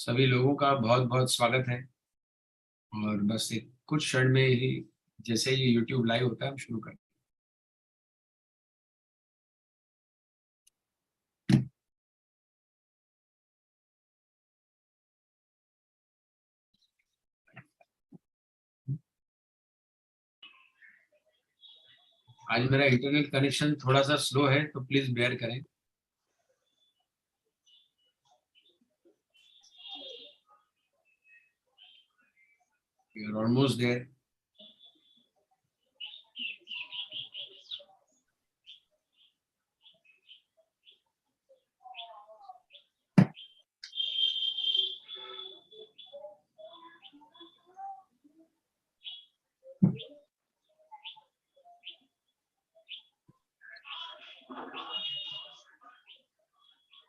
सभी लोगों का बहुत बहुत स्वागत है। और बस एक कुछ क्षण में ही जैसे ये YouTube लाइव होता है हम शुरू करते हैं। आज मेरा इंटरनेट कनेक्शन थोड़ा सा स्लो है तो प्लीज बेयर करें। We are almost there.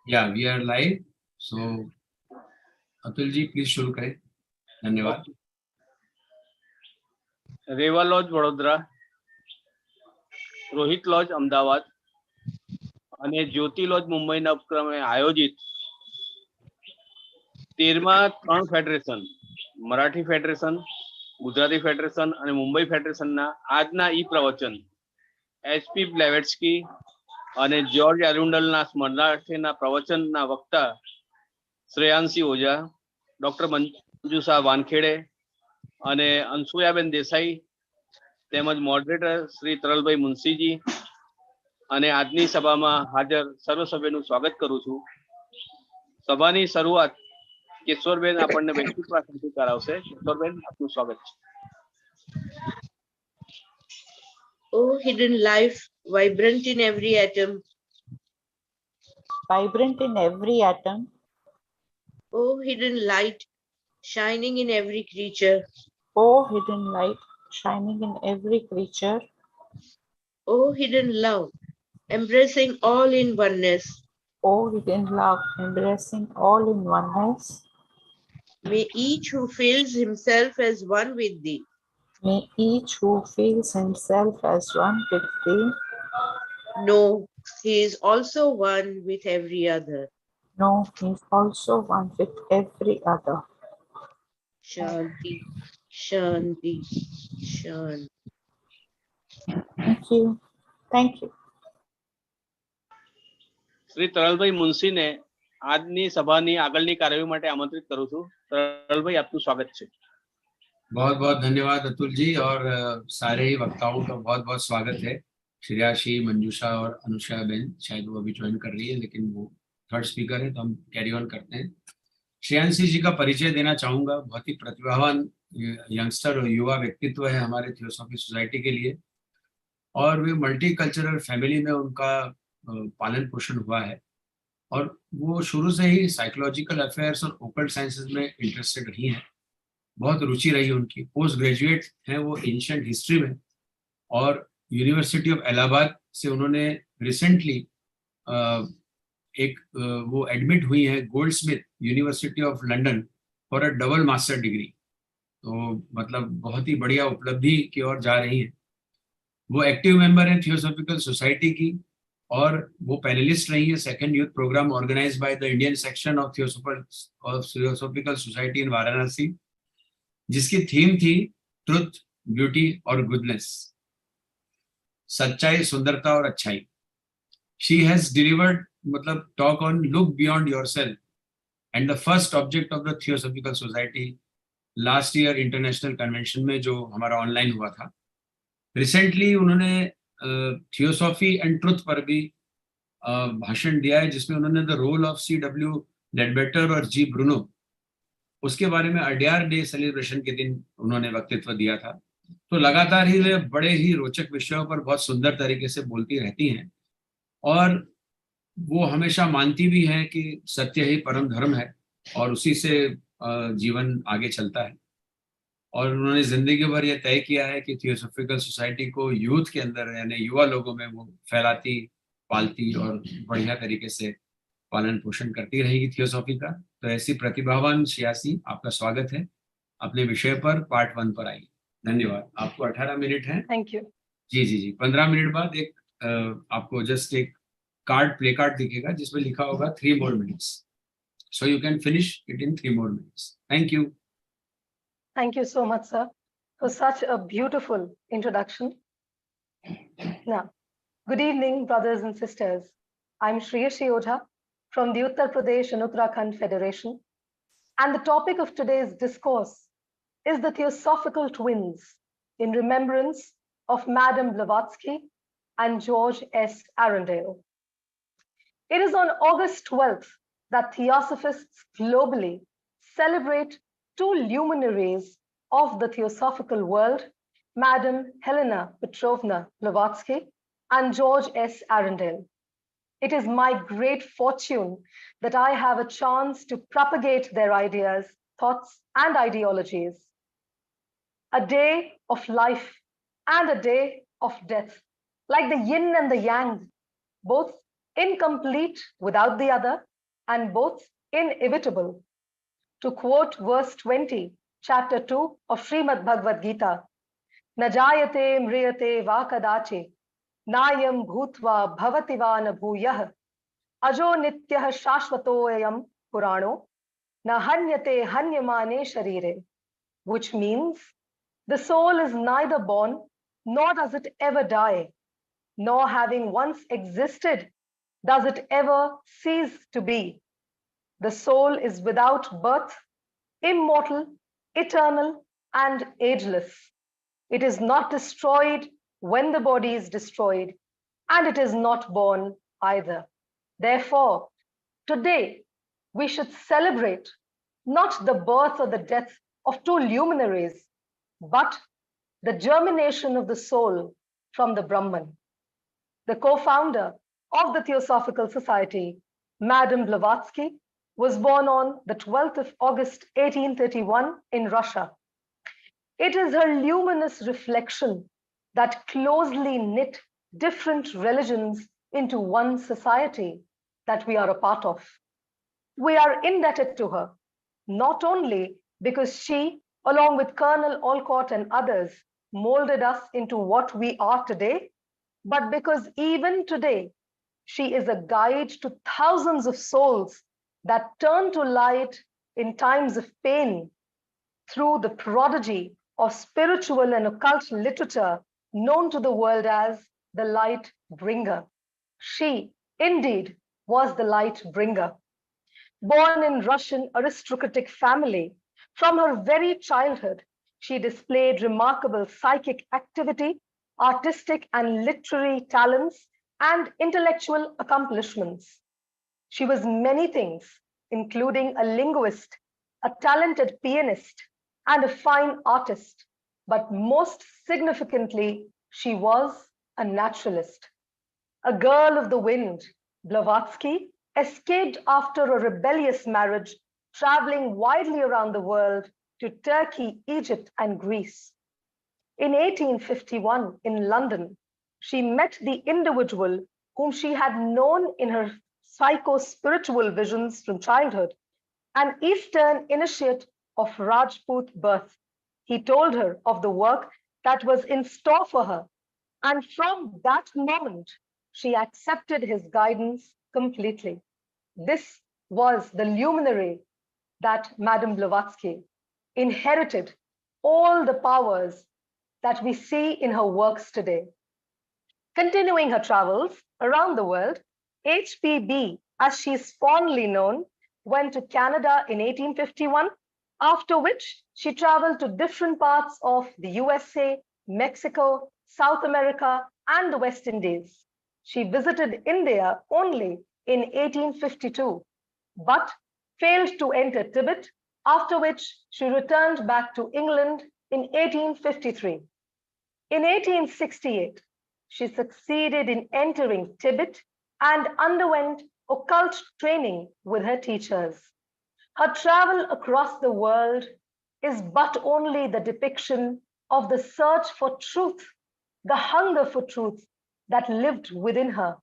Yeah, we are live. So Atul ji please शुरू करें। धन्यवाद। रेवा लॉज वडोदरा, रोहित लॉज अमदावाद અને જ્યોતિ લોજ મુંબઈના ઉપક્રમે આયોજિત 13મા 3 federation Marathi federation, Gujarati federation અને મુંબઈ ફેડરેશનના આજના ઈ પ્રવચન H.P. બ્લેવેટ્સ્કી અને જ્યોર્જ એરુન્ડલના સ્મરણાર્થેના પ્રવચનના વક્તા શ્રેયાંશી ઓઝા, ડોક્ટર મંજુષા વાનખેડે અને અનસુયાબેન દેસાઈ તેમજ મોડરેટર શ્રી તરલભાઈ મુનશીજી અને આજની સભામાં હાજર સર્વ સભ્યોનું સ્વાગત કરું છું। સભાની શરૂઆત કેશોરબેન આપણને વૈશ્વિક પ્રાર્થનાથી કરાવશે। કેશોરબેન, આપનું સ્વાગત છે। Oh, hidden life, vibrant in every atom. Vibrant in every atom. Oh, hidden light, shining in every creature. Oh, hidden light, shining in every creature. Oh, hidden love, embracing all in oneness. Oh, hidden love, embracing all in oneness. May each who feels himself as one with thee. May each who feels himself as one with thee know he is also one with every other. know he is also one with every other. Shanti, Shanti, Shanti. Thank you. Thank you. Shri તરલભાઈ મુનશીને આજની સભાની આગળની કાર્યવાહી માટે આમંત્રિત કરું છું। તરલભાઈ, આપનું સ્વાગત છે। बहुत बहुत धन्यवाद अतुल जी और सारे ही वक्ताओं का बहुत बहुत स्वागत है। श्रेयाशी, मंजूषा और अनुषा बेन शायद वो अभी ज्वाइन कर रही है लेकिन वो थर्ड स्पीकर है तो हम कैरी ऑन करते हैं। श्रेयांशी जी का परिचय देना चाहूंगा। बहुत ही प्रतिभावान यंगस्टर और युवा व्यक्तित्व है हमारे थियोसॉफी सोसाइटी के लिए और वे मल्टी कल्चरल फैमिली में उनका पालन पोषण हुआ है और वो शुरू से ही साइकोलॉजिकल अफेयर्स और ओकल्ट साइंसेज में इंटरेस्टेड रही हैं। बहुत रुचि रही उनकी। पोस्ट ग्रेजुएट हैं वो एंशिएंट हिस्ट्री में और यूनिवर्सिटी ऑफ इलाहाबाद से उन्होंने रिसेंटली वो एडमिट हुई है Goldsmith university of London for a double master degree. तो मतलब बहुत ही बढ़िया उपलब्धि की ओर जा रही हैं। वो एक्टिव मेंबर हैं थियोसॉफिकल सोसाइटी की और वो पैनलिस्ट रही है second youth program organize by the Indian section of theosophical society in Varanasi, जिसकी थीम थी ट्रुथ, ब्यूटी और गुडनेस, सच्चाई, सुंदरता और अच्छाई। शी हैज डिलीवर्ड मतलब talk on look beyond yourself and the first object of the theosophical society last year international convention में जो हमारा ऑनलाइन हुआ था। रिसेंटली उन्होंने थियोसॉफी एंड ट्रुथ पर भी भाषण दिया है जिसमें उन्होंने द रोल ऑफ C.W. लेडबेटर और जी ब्रूनो उसके बारे में अड्यार डे सेलिब्रेशन के दिन उन्होंने वक्तव्य दिया था। तो लगातार ही वे बड़े ही रोचक विषयों पर बहुत सुंदर तरीके से बोलती रहती हैं और वो हमेशा मानती भी हैं कि सत्य ही परम धर्म है और उसी से जीवन आगे चलता है। और उन्होंने जिंदगी भर ये तय किया है कि थियोसॉफिकल सोसाइटी को यूथ के अंदर यानी युवा लोगों में वो फैलाती, पालती और बढ़िया तरीके से पालन पोषण करती रहेगी थियोसॉफी का। तो ऐसी प्रतिभावान श्रेयासी, आपका स्वागत है। अपने विषय पर पार्ट 1 पर आइए। धन्यवाद। आपको 18 मिनट है। Thank you. जी 15 मिनट बाद एक आपको जस्ट एक कार्ड, प्ले कार्ड दिखेगा जिसमें लिखा होगा 3 more minutes। So you can finish it in 3 more minutes. Thank you. Thank you so much, sir, for such a beautiful introduction. Now, good evening, brothers and sisters. I'm Shreeyashi OJHA from the Uttar Pradesh and Uttarakhand Federation. And the topic of today's discourse is the Theosophical twins in remembrance of Madame Blavatsky and George S. Arundale. It is on August 12th that theosophists globally celebrate 2 luminaries of the theosophical world, Madame Helena Petrovna Blavatsky and George S. Arundale. It is my great fortune that I have a chance to propagate their ideas, thoughts, and ideologies. A day of life and a day of death, like the yin and the yang, both incomplete without the other, and both inevitable. To quote verse 20, chapter 2 of Srimad Bhagavad Gita, Najayate mriyate va kadachi, nayam bhutva bhavati va na bhuyah, ajo nityah shashvatoyam purano, na hanyate hanyamane sharire, which means the soul is neither born, nor does it ever die, nor having once existed, does it ever cease to be. The soul is without birth, immortal, eternal, and ageless. It is not destroyed when the body is destroyed, and it is not born either. Therefore, today we should celebrate not the birth or the death of 2 luminaries, but the germination of the soul from the Brahman. The co-founder of the Theosophical Society, Madame Blavatsky, was born on the 12th of August, 1831 in Russia. It is her luminous reflection that closely knit different religions into one society that we are a part of. We are indebted to her, not only because she, along with Colonel Olcott and others, molded us into what we are today, but because even today, she is a guide to thousands of souls that turn to light in times of pain through the prodigy of spiritual and occult literature known to the world as the light bringer. She, indeed, was the light bringer. Born in Russian aristocratic family, from her very childhood, she displayed remarkable psychic activity, artistic and literary talents, and intellectual accomplishments. She was many things, including a linguist, a talented pianist, and a fine artist. But most significantly, she was a naturalist. A girl of the wind, Blavatsky escaped after a rebellious marriage, traveling widely around the world to Turkey, Egypt, and Greece. In 1851, in London, she met the individual whom she had known in her psycho-spiritual visions from childhood, an Eastern initiate of Rajput birth. He told her of the work that was in store for her, and from that moment, she accepted his guidance completely. This was the luminary that Madame Blavatsky inherited all the powers that we see in her works today. Continuing her travels around the world, H.P.B., as she is fondly known, went to Canada in 1851, after which she traveled to different parts of the USA, Mexico, South America, and the West Indies. She visited India only in 1852, but failed to enter Tibet, after which she returned back to England in 1853. In 1868, she succeeded in entering Tibet and underwent occult training with her teachers. Her travel across the world is but only the depiction of the search for truth, the hunger for truth that lived within her.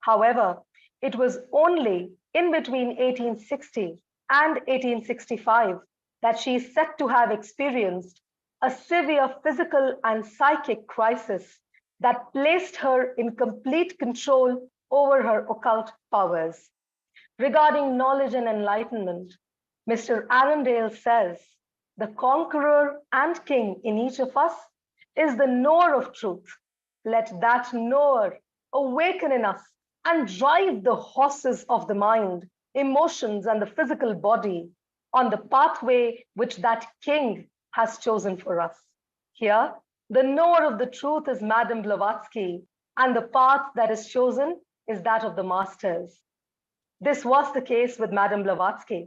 However, it was only in between 1860 and 1865 that she is said to have experienced a severe physical and psychic crisis that placed her in complete control over her occult powers. regarding knowledge and enlightenment, Mr. Arundale says, the conqueror and king in each of us is the knower of truth. Let that knower awaken in us and drive the horses of the mind, emotions, and the physical body on the pathway which that king has chosen for us. Here, the knower of the truth is Madame Blavatsky, and the path that is chosen is that of the masters. This was the case with Madame Blavatsky.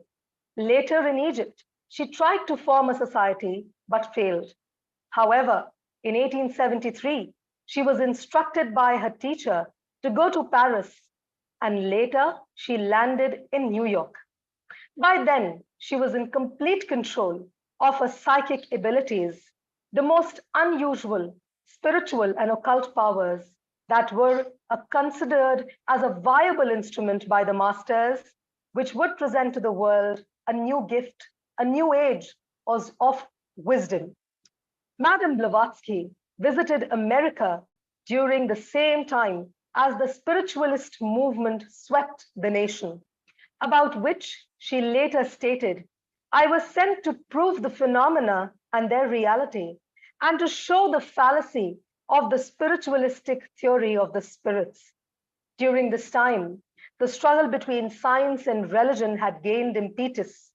Later in Egypt, she tried to form a society but failed. However, in 1873, she was instructed by her teacher to go to Paris, and later she landed in New York. By then, she was in complete control of her psychic abilities, the most unusual spiritual and occult powers that were considered as a viable instrument by the masters, which would present to the world a new gift, a new age of wisdom. Madame Blavatsky visited America during the same time as the spiritualist movement swept the nation, about which she later stated, I was sent to prove the phenomena and their reality, and to show the fallacy of the spiritualistic theory of the spirits. During this time, the struggle between science and religion had gained impetus,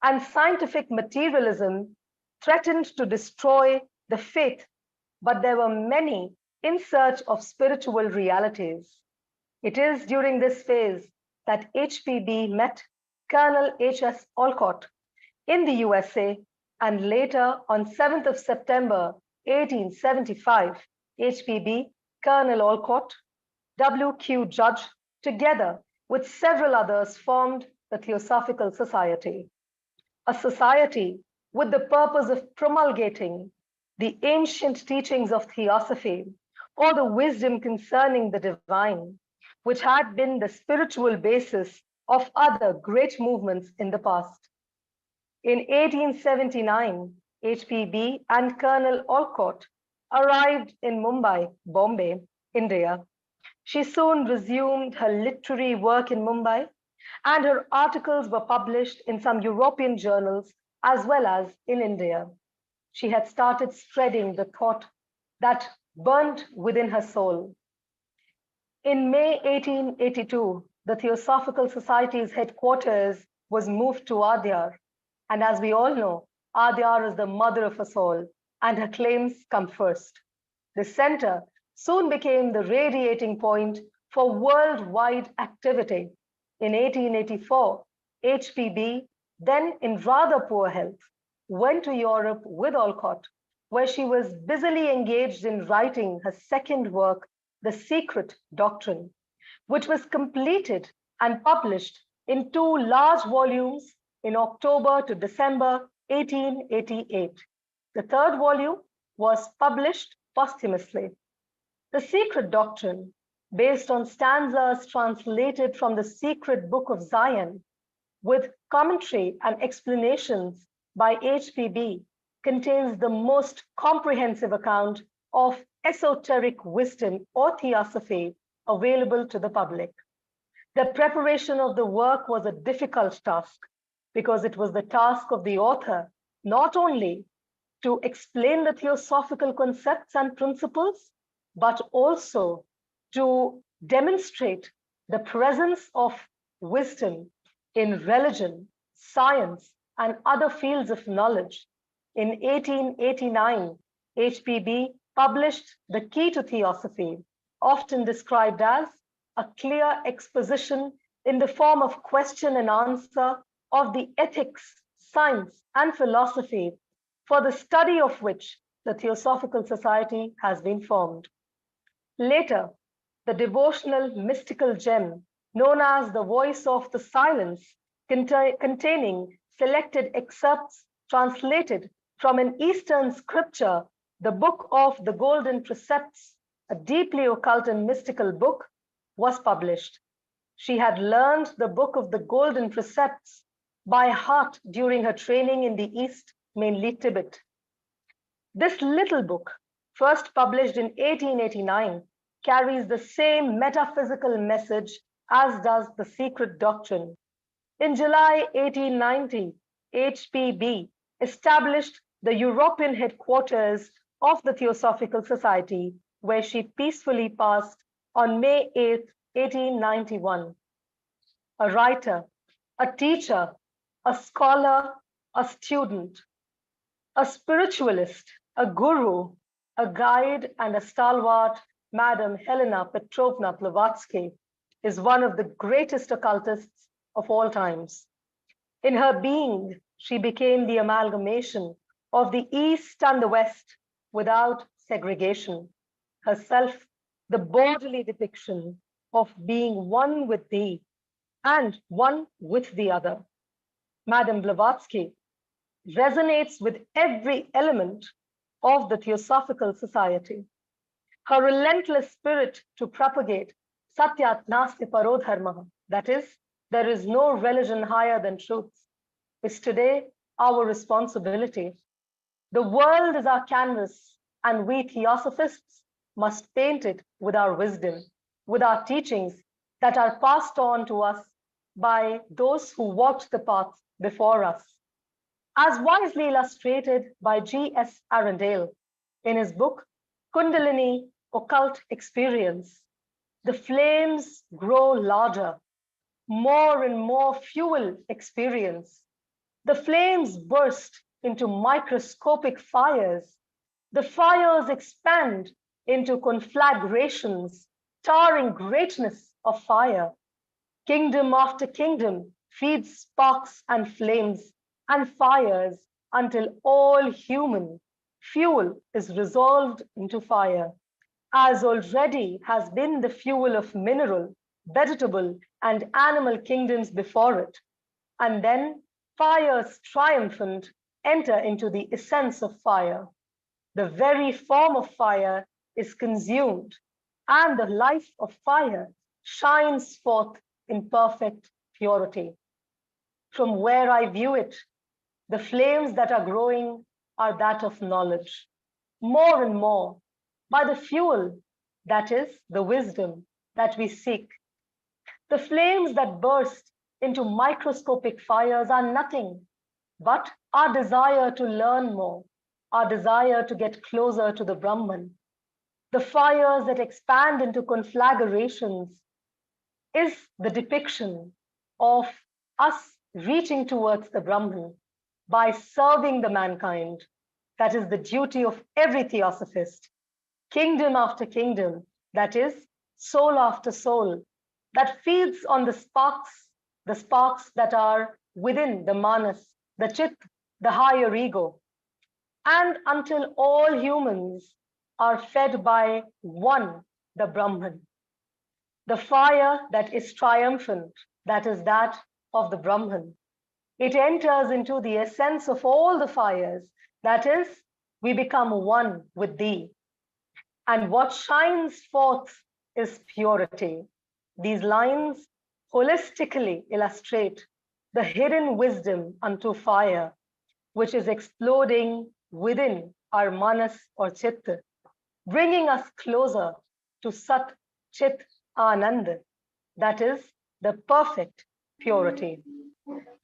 and scientific materialism threatened to destroy the faith, but there were many in search of spiritual realities. It is during this phase that H.P.B. met Colonel H.S. Olcott in the USA, and later on 7th of September 1875, H.P.B., Colonel Olcott, W.Q. Judge, together with several others formed the Theosophical Society, a society with the purpose of promulgating the ancient teachings of theosophy, or the wisdom concerning the divine, which had been the spiritual basis of other great movements in the past. In 1879, H.P.B. and Colonel Olcott arrived in Mumbai, Bombay, India. She soon resumed her literary work in Mumbai, and her articles were published in some European journals as well as in India. She had started spreading the thought that burnt within her soul. In May 1882, the Theosophical Society's headquarters was moved to Adyar. And as we all know, Adyar is the mother of us all, and her claims come first. The center soon became the radiating point for worldwide activity. In 1884, H.P.B., then in rather poor health, went to Europe with Olcott, where she was busily engaged in writing her second work, The Secret Doctrine, which was completed and published in 2 large volumes in October to December 1888. The third volume was published posthumously. The Secret Doctrine, based on stanzas translated from the Secret Book of Zion, with commentary and explanations by H.P.B., contains the most comprehensive account of esoteric wisdom or theosophy available to the public. The preparation of the work was a difficult task, because it was the task of the author not only to explain the theosophical concepts and principles, but also to demonstrate the presence of wisdom in religion, science, and other fields of knowledge. In 1889, H.P.B. published The Key to Theosophy, often described as a clear exposition in the form of question and answer of the ethics, science, and philosophy, for the study of which the Theosophical Society has been formed. Later, the devotional mystical gem known as The Voice of the Silence, containing selected excerpts translated from an Eastern scripture, the Book of the Golden Precepts, a deeply occult and mystical book, was published. She had learned the Book of the Golden Precepts by heart during her training in the East, mainly Tibet. This little book, first published in 1889, carries the same metaphysical message as does the secret doctrine. In July 1890, H.P.B. established the European headquarters of the Theosophical Society, where she peacefully passed on May 8, 1891. A writer, a teacher, a scholar, a student, a spiritualist, a guru, a guide, and a stalwart, Madam Helena Petrovna Blavatsky is one of the greatest occultists of all times. In her being, she became the amalgamation of the East and the West without segregation, herself the bodily depiction of being one with thee and one with the other. Madam Blavatsky resonates with every element of the Theosophical Society. Her relentless spirit to propagate Satyat Nasti Parodharma, that is, there is no religion higher than truth, is today our responsibility. The world is our canvas, and we Theosophists must paint it with our wisdom, with our teachings that are passed on to us by those who walked the path before us. As wisely illustrated by G.S. ARUNDALE in his book, Kundalini Occult Experience, the flames grow larger, more and more fuel experience. The flames burst into microscopic fires. The fires expand into conflagrations, towering greatness of fire. Kingdom after kingdom feeds sparks and flames and fires until all human fuel is resolved into fire, as already has been the fuel of mineral, vegetable, and animal kingdoms before it. And then fires triumphant enter into the essence of fire. The very form of fire is consumed, and the life of fire shines forth in perfect purity. From where I view it, the flames that are growing are that of knowledge, more and more, by the fuel, that is, the wisdom that we seek. The flames that burst into microscopic fires are nothing but our desire to learn more, our desire to get closer to the Brahman. The fires that expand into conflagrations is the depiction of us reaching towards the Brahman by serving the mankind. That is the duty of every theosophist. Kingdom after kingdom, that is, soul after soul, that feeds on the sparks that are within the manas, the chit, the higher ego. And until all humans are fed by one, the Brahman. The fire that is triumphant, that is that of the Brahman. It enters into the essence of all the fires, that is, we become one with thee. And what shines forth is purity. These lines holistically illustrate the hidden wisdom unto fire, which is exploding within our manas or chitta, bringing us closer to Sat Chit Anand, that is the perfect purity.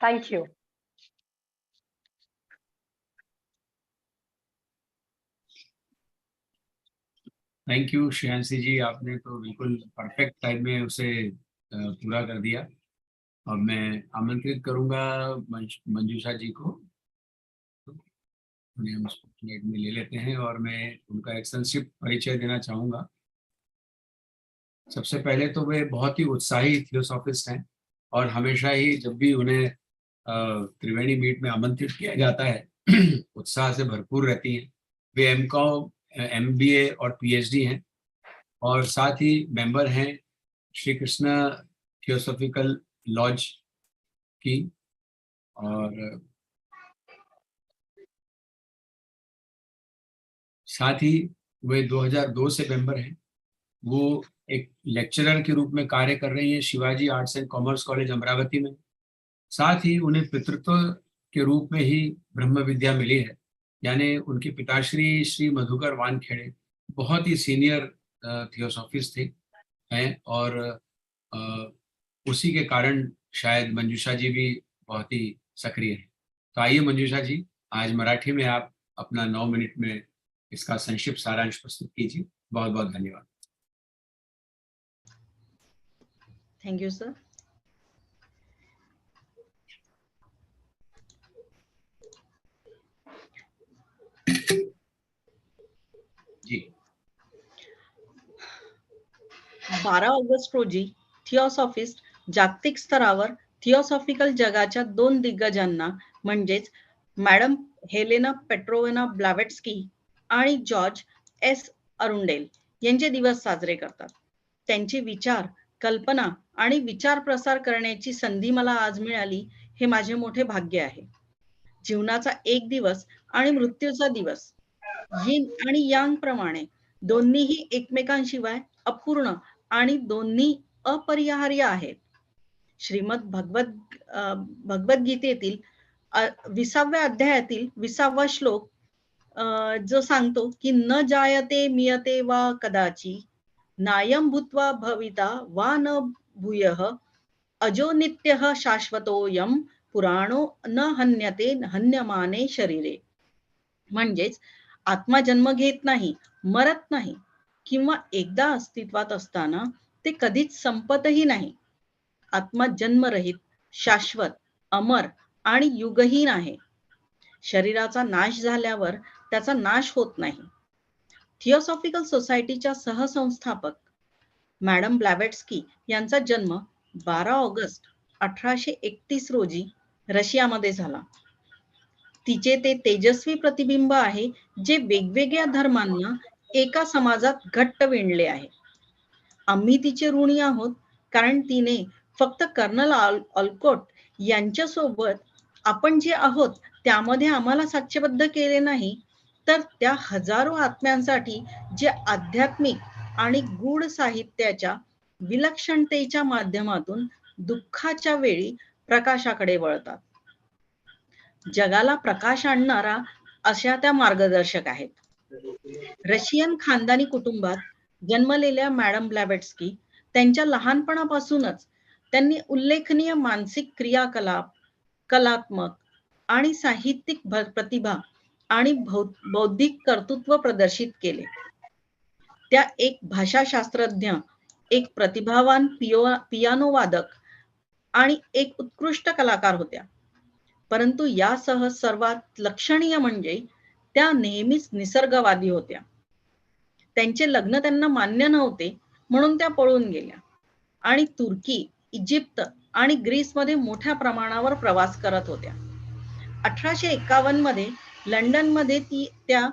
Thank you. Thank you Shreyanshi ji, आपने तो बिल्कुल perfect time में उसे पूरा कर दिया। अब मैं आमंत्रित करूंगा मंजूषा जी को, उन्हें हम स्पॉटलाइट में ले लेते हैं और मैं उनका एक संक्षिप्त परिचय देना चाहूँगा। सबसे पहले तो वे बहुत ही उत्साही थियोसॉफिस्ट हैं और हमेशा ही जब भी उन्हें त्रिवेणी मीट में आमंत्रित किया जाता है उत्साह से भरपूर रहती हैं। वे एमकॉम, MBA और PhD हैं और साथ ही मेंबर हैं श्री कृष्ण थियोसॉफिकल लॉज की, और साथ ही वे 2002 से मेंबर हैं। वो एक लेक्चरर के रूप में कार्य कर रही हैं Shivaji arts and commerce college Amravati में। साथ ही उन्हें पितृत्व के रूप में ही ब्रह्म विद्या मिली है, यानी उनके पिताश्री श्री मधुकर वानखेड़े बहुत ही सीनियर थियोसॉफिस्ट थे हैं और उसी के कारण शायद मंजूषा जी भी बहुत ही सक्रिय है। तो आइए मंजूषा जी, आज मराठी में आप अपना 9 मिनट में इसका संक्षिप्त सारांश प्रस्तुत कीजिए। बहुत बहुत धन्यवाद। Thank you sir. जी 12 ऑगस्ट रोजी थिओसॉफिस्ट जागतिक स्तरावर थिओसॉफिकल जगाच्या 2 दिग्गजांना म्हणजेच मॅडम हेलेना पेट्रोव्ना ब्लॅव्हेट्स्की आणि जॉर्ज एस अरुंडेल यांचे दिवस साजरे करतात। त्यांचे विचार, कल्पना आणि विचार प्रसार करण्याची संधी मला आज मिळाली, हे माझे मोठे भाग्य आहे। जीवनाचा एक दिवस आणि मृत्यूचा दिवस यिन आणि यांग प्रमाणे दोन्हीही एकमेकांशिवाय अपूर्ण आणि दोन्ही अपरिहार्य आहेत। श्रीमद भगवद्गीतेतील 20व्या अध्यायातील 20वा श्लोक जो सांगतो की न जायते मियते वा कदाचि नायं भूत्वा भविता वा न भूयः अजो नित्यः शाश्वतोऽयं पुराणो न हन्यते हन्यमाने शरीरे। म्हणजेच आत्मा जन्म घेत नाही, मरत नाही किंवा एकदा अस्तित्वात असताना ते कधीच संपतही नाही। आत्मा जन्मरहित, शाश्वत, अमर आणि युगहीन आहे। शरीराचा नाश झाल्यावर त्याचा नाश होत नाही। थिओसॉफिकल सोसायटीच्या सहसंस्थापक मॅडम ब्लॅव्हेट्स्की यांचा जन्म 12 ऑगस्ट 1831 रोजी रशियामध्ये झाला। तिचे ते तेजस्वी प्रतिबिंब आहे जे वेगवेगळ्या धर्मांना एका समाजात घट्ट विणले आहे। आम्ही तिचे ऋणी आहोत कारण तिने फक्त कर्नल ऑलकोट यांच्या सोबत आपण जे आहोत त्यामध्ये आम्हाला साक्ष्यबद्ध केले नाही, तर त्या हजारो आत्म्यांसाठी जे आध्यात्मिक आणि गूढ साहित्याच्या विलक्षणतेच्या माध्यमातून दुःखाच्या वेळी प्रकाशाकडे वळतात। जगाला प्रकाश आणणारा अशा त्या मार्गदर्शक आहेत। रशियन खानदानी कुटुंबात जन्मलेल्या मॅडम ब्लॅव्हेट्स्की त्यांच्या लहानपणापासूनच त्यांनी उल्लेखनीय मानसिक क्रियाकलाप, कलात्मक आणि साहित्यिक प्रतिभा आणि बौद्धिक कर्तृत्व प्रदर्शित केले। त्या एक भाषाशास्त्रज्ञ, एक प्रतिभावान पियानो वादक आणि एक उत्कृष्ट कलाकार होत्या। परंतु यासह सर्वात लक्षणीय म्हणजे त्या नेहमीच निसर्गवादी होत्या। त्यांचे लग्न त्यांना मान्य नव्हते म्हणून त्या पळून गेल्या आणि तुर्की, इजिप्त आणि ग्रीसमध्ये मोठ्या प्रमाणावर प्रवास करत होत्या। 1851 मध्ये लंडनमध्ये त्या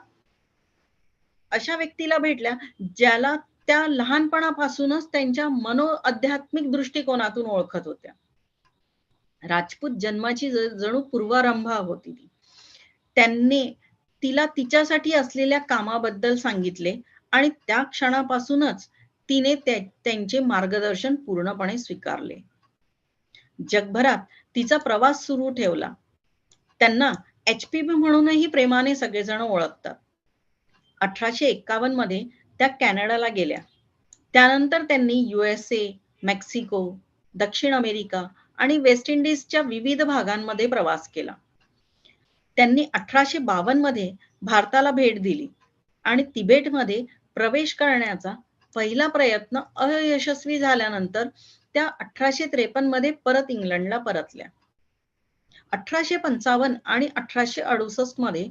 अशा व्यक्तीला भेटल्या ज्याला त्या लहानपणापासूनच त्यांच्या मनोआध्यात्मिक दृष्टिकोनातून ओळखत होत्या। राजपूत जन्माची जणू पूर्वारंभा होती ती। त्यांनी तिला तिच्यासाठी असलेल्या कामाबद्दल सांगितले आणि त्या क्षणापासूनच तिने त्यांचे मार्गदर्शन पूर्णपणे स्वीकारले। जगभरात तिचा प्रवास सुरू ठेवला। त्यांना H.P.B म्हणूनही प्रेमाने सगळेजण ओळखतात। 1851 मध्ये त्या कॅनडाला गेल्या। त्यानंतर त्यांनी USA, मेक्सिको, दक्षिण अमेरिका आणि वेस्ट इंडिजच्या विविध भागांमध्ये प्रवास केला। त्यांनी 1852 मध्ये भारताला भेट दिली आणि तिबेटमध्ये प्रवेश करण्याचा पहिला प्रयत्न अयशस्वी झाल्यानंतर त्या 1853 मध्ये परत इंग्लंडला परतल्या। 1855 आणि 1868 मध्ये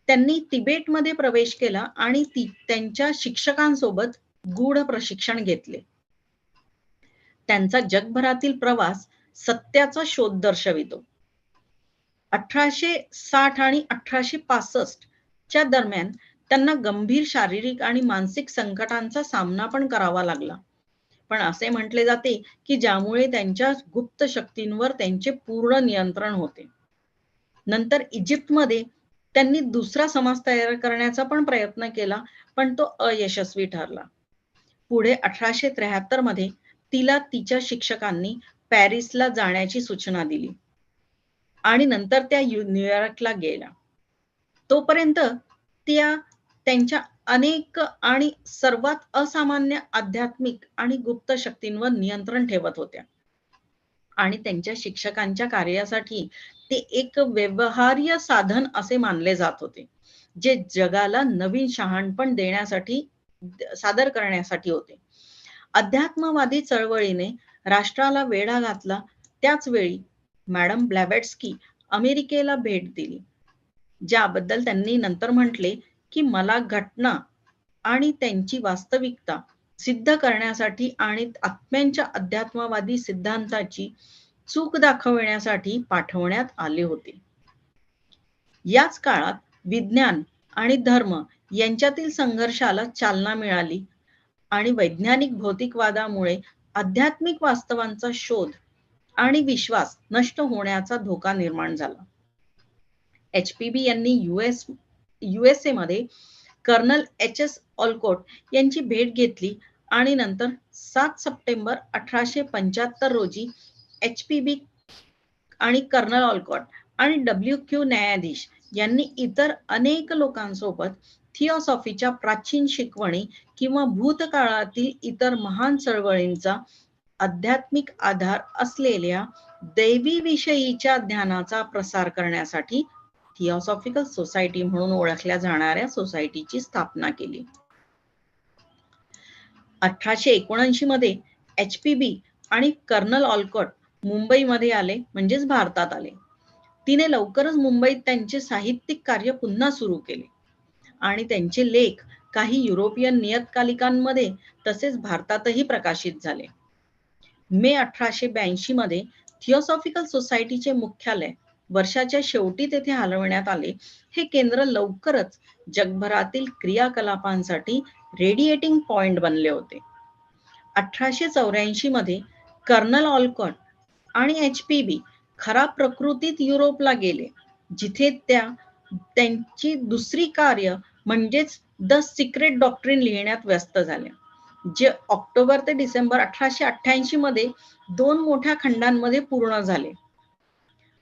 त्यांनी तिबेटमध्ये प्रवेश केला आणि त्यांच्या शिक्षकांसोबत गूढ प्रशिक्षण घेतले। त्यांचा जगभरातील प्रवास सत्याचा शोध दर्शवितो। 1860 आणि 1865 च्या दरम्यान त्यांना गंभीर शारीरिक आणि मानसिक संकटांचा सामना पण करावा लागला। पण असे म्हटले जाते की ज्यामुळे त्यांच्या गुप्त शक्तींवर त्यांचे पूर्ण नियंत्रण होते। नंतर इजिप्तमध्ये त्यांनी दुसरा समाज तयार करण्याचा पण प्रयत्न केला, पण तो अयशस्वी ठरला। पुढे 1873 मध्ये तिला तिच्या शिक्षकांनी पॅरिसला जाण्याची सूचना दिली आणि नंतर त्या न्यूयॉर्कला गेल्या। तोपर्यंत त्या त्यांच्या अनेक आणि सर्वात असामान्य आध्यात्मिक आणि गुप्त शक्तींवर नियंत्रण ठेवत होत्या। आणि त्यांच्या शिक्षकांच्या कार्यासाठी ते एक व्यवहार्य साधन असे मानले जात होते, जे जगाला नवीन शहाणपण देण्यासाठी सादर करण्यासाठी होते. अध्यात्मवादी चळवळीने राष्ट्राला वेढा घातला. त्याच वेळी मॅडम ब्लॅव्हॅट्स्की अमेरिकेला भेट दिली, ज्याबद्दल त्यांनी नंतर म्हटले की मला घटना आणि त्यांची वास्तविकता सिद्ध करण्यासाठी आणि आत्म्यांच्या अध्यात्मवादी सिद्धांताची चूक दाखवण्यासाठी पाठवण्यात आले होते. याच काळात विज्ञान आणि धर्म यांच्यातील संघर्षाला चालना मिळाली आणि वैज्ञानिक भौतिकवादामुळे आध्यात्मिक वास्तवांचा शोध आणि विश्वास नष्ट होण्याचा धोका निर्माण झाला. HPB यांनी USA मध्ये कर्नल HS ऑलकोट यांची भेट घेतली आणि नंतर 7 सप्टेंबर 1875 रोजी HPB आणि कर्नल ऑलकॉट आणि WQ न्यायाधीश यांनी इतर अनेक लोकांसोबत थिओसॉफीच्या प्राचीन शिकवणी किंवा भूतकाळातील इतर महान चळवळींचा आध्यात्मिक आधार असलेल्या दैवी विषयीच्या ज्ञानाचा प्रसार करण्यासाठी थिओसॉफिकल सोसायटी म्हणून ओळखल्या जाणाऱ्या सोसायटीची स्थापना केली. 1879 मध्ये HPB आणि कर्नल ऑलकॉट मुंबईमध्ये आले, म्हणजेच भारतात आले. तिने लवकरच मुंबईत त्यांचे साहित्यिक कार्य पुन्हा सुरू केले आणि त्यांचे लेख काही युरोपियन नियतकालिकांमध्ये तसेच भारतातही प्रकाशित झाले. मे 1882 मध्ये थिओसॉफिकल सोसायटीचे मुख्यालय वर्षाच्या शेवटी तेथे हलवण्यात आले. हे केंद्र लवकरच जगभरातील क्रियाकलापांसाठी रेडिएटिंग पॉइंट बनले होते. 1884 मध्ये कर्नल ऑलकॉट आणि HPB खरा प्रकृतीत युरोपला गेले, जिथे त्यांची दुसरी कार्य म्हणजेच द सिक्रेट डॉक्ट्रिन लिहिण्यात व्यस्त झाल्या, जे ऑक्टोबर ते डिसेंबर 1888 मध्ये 2 मोठ्या खंडांमध्ये पूर्ण झाले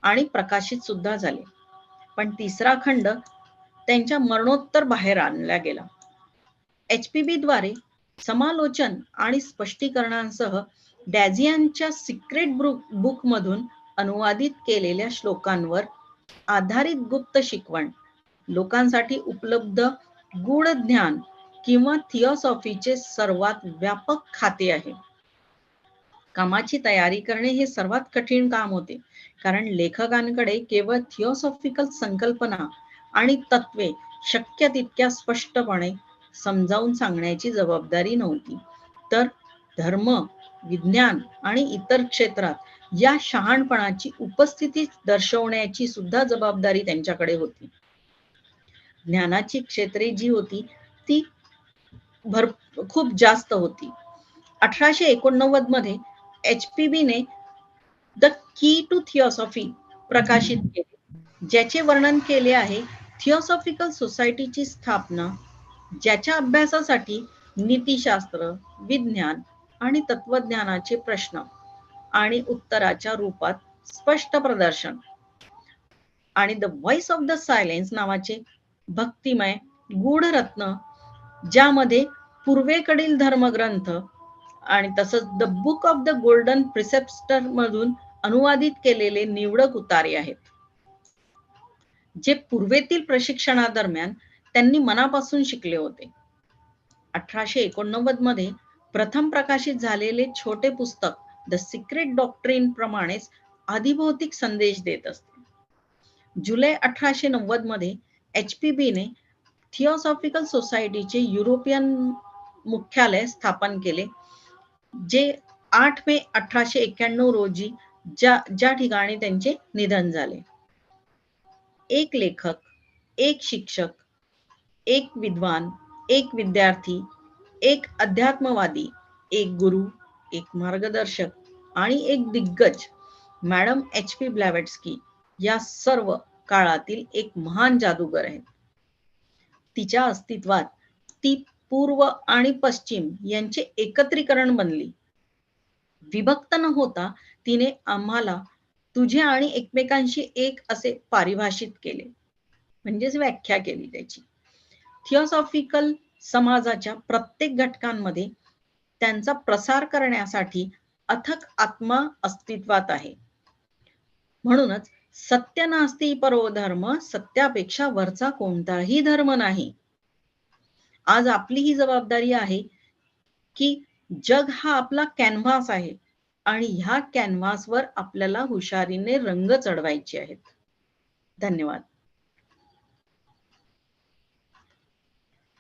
आणि प्रकाशित सुद्धा झाले. पण तिसरा खंड त्यांच्या मरणोत्तर बाहेर आणला गेला. HPB द्वारे समालोचन आणि स्पष्टीकरणांसह डॅझियनच्या सिक्रेट बुक मधून अनुवादित केलेल्या श्लोकांवर आधारित गुप्त शिकवण लोकांसाठी उपलब्ध गूढ ज्ञान किंवा थिओसॉफीचे सर्वात व्यापक खाते आहे. कामाची तयारी करणे हे सर्वात कठीण काम होते, कारण लेखकांकडे केवळ थिओसॉफिकल संकल्पना आणि तत्वे शक्य तितक्या स्पष्टपणे समजावून सांगण्याची जबाबदारी नव्हती, तर धर्म, विज्ञान आणि इतर क्षेत्रात या शहाणपणाची उपस्थिती दर्शवण्याची सुद्धा जबाबदारी त्यांच्याकडे होती. ज्ञानाची क्षेत्रे जी होती ती खूप जास्त होती. 1889 मध्ये HPB ने द की टू थिओसॉफी प्रकाशित केले, ज्याचे वर्णन केले आहे थिओसॉफिकल सोसायटीची स्थापना, ज्याच्या अभ्यासासाठी नीतिशास्त्र, विज्ञान आणि तत्वज्ञानाचे प्रश्न आणि उत्तराच्या रूपात स्पष्ट प्रदर्शन, आणि the voice of the silence नावाचे भक्तिमय गूढ रत्न, ज्यामध्ये पूर्वेकडील धर्मग्रंथ आणि तसंच the book of the golden preceptor मधून अनुवादित केलेले निवडक उतारे आहेत, जे पूर्वेतील प्रशिक्षणादरम्यान त्यांनी मनापासून शिकले होते. 1889 मध्ये प्रथम प्रकाशित झालेले छोटे पुस्तक द सिक्रेट डॉक्ट्रिन प्रमाणेच आधिभौतिक संदेश देत असते. जुलै 1890 मध्ये HPB ने थिओसॉफिकल सोसायटीचे युरोपियन मुख्यालय स्थापन केले, जे 8 मे 1891 रोजी ज्या ठिकाणी त्यांचे निधन झाले. एक लेखक, एक शिक्षक, एक विद्वान, एक विद्यार्थी, एक अध्यात्मवादी, एक गुरु, एक मार्गदर्शक आणि एक दिग्गज, मॅडम HP ब्लॅव्हॅट्स्की या सर्व काळातील एक महान जादूगर आहे. तिच्या अस्तित्वात ती पूर्व आणि पश्चिम यांचे एकत्रीकरण बनली. विभक्त न होता तिने आम्हाला तुझे आणि एकमेकांशी एक असे पारिभाषित केले, म्हणजेच व्याख्या केली त्याची. थिओसॉफिकल समाजाच्या प्रत्येक घटकांमध्ये त्यांचा प्रसार करण्यासाठी अथक आत्मा अस्तित्वात आहे. म्हणूनच सत्य नास्ति परो धर्म, सत्यापेक्षा वरचा कोणताही धर्म नाही. आज आपली ही जबाबदारी आहे की जग हा आपला कॅनव्हास आहे आणि ह्या कॅनव्हासवर आपल्याला हुशारीने रंग चढवायचे आहेत. धन्यवाद.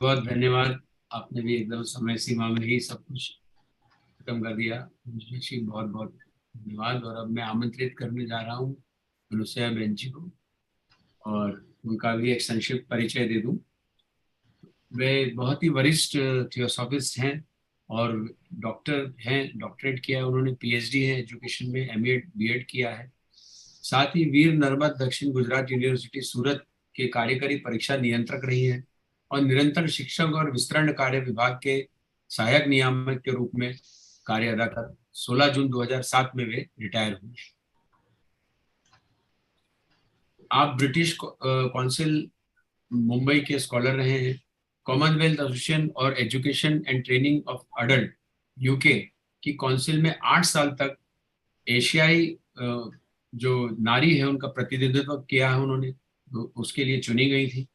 बहुत धन्यवाद. आपने भी एकदम समय सीमा में ही सब कुछ खत्म कर दिया. मंजुषा, बहुत बहुत धन्यवाद. और अब मैं आमंत्रित करने जा रहा हूँ अनुसया बहन जी को और उनका भी एक संक्षिप्त परिचय दे दूं. वे बहुत ही वरिष्ठ थियोसॉफिस्ट हैं और डॉक्टर हैं, डॉक्टरेट किया है उन्होंने, पीएचडी है एजुकेशन में, एमए बीएड किया है. साथ ही वीर नर्मद दक्षिण गुजरात यूनिवर्सिटी सूरत के कार्यकारी परीक्षा नियंत्रक रही हैं और निरंतर शिक्षक और विस्तरण कार्य विभाग के सहायक नियामक के रूप में कार्य अदा कर 16 जून 2007 में वे रिटायर हुए. आप ब्रिटिश काउंसिल मुंबई के स्कॉलर रहे हैं, कॉमनवेल्थ एसोसिएशन और education and training of adult UK की काउंसिल में 8 साल तक एशियाई जो नारी है उनका प्रतिनिधित्व किया है उन्होंने, उसके लिए चुनी गई थी.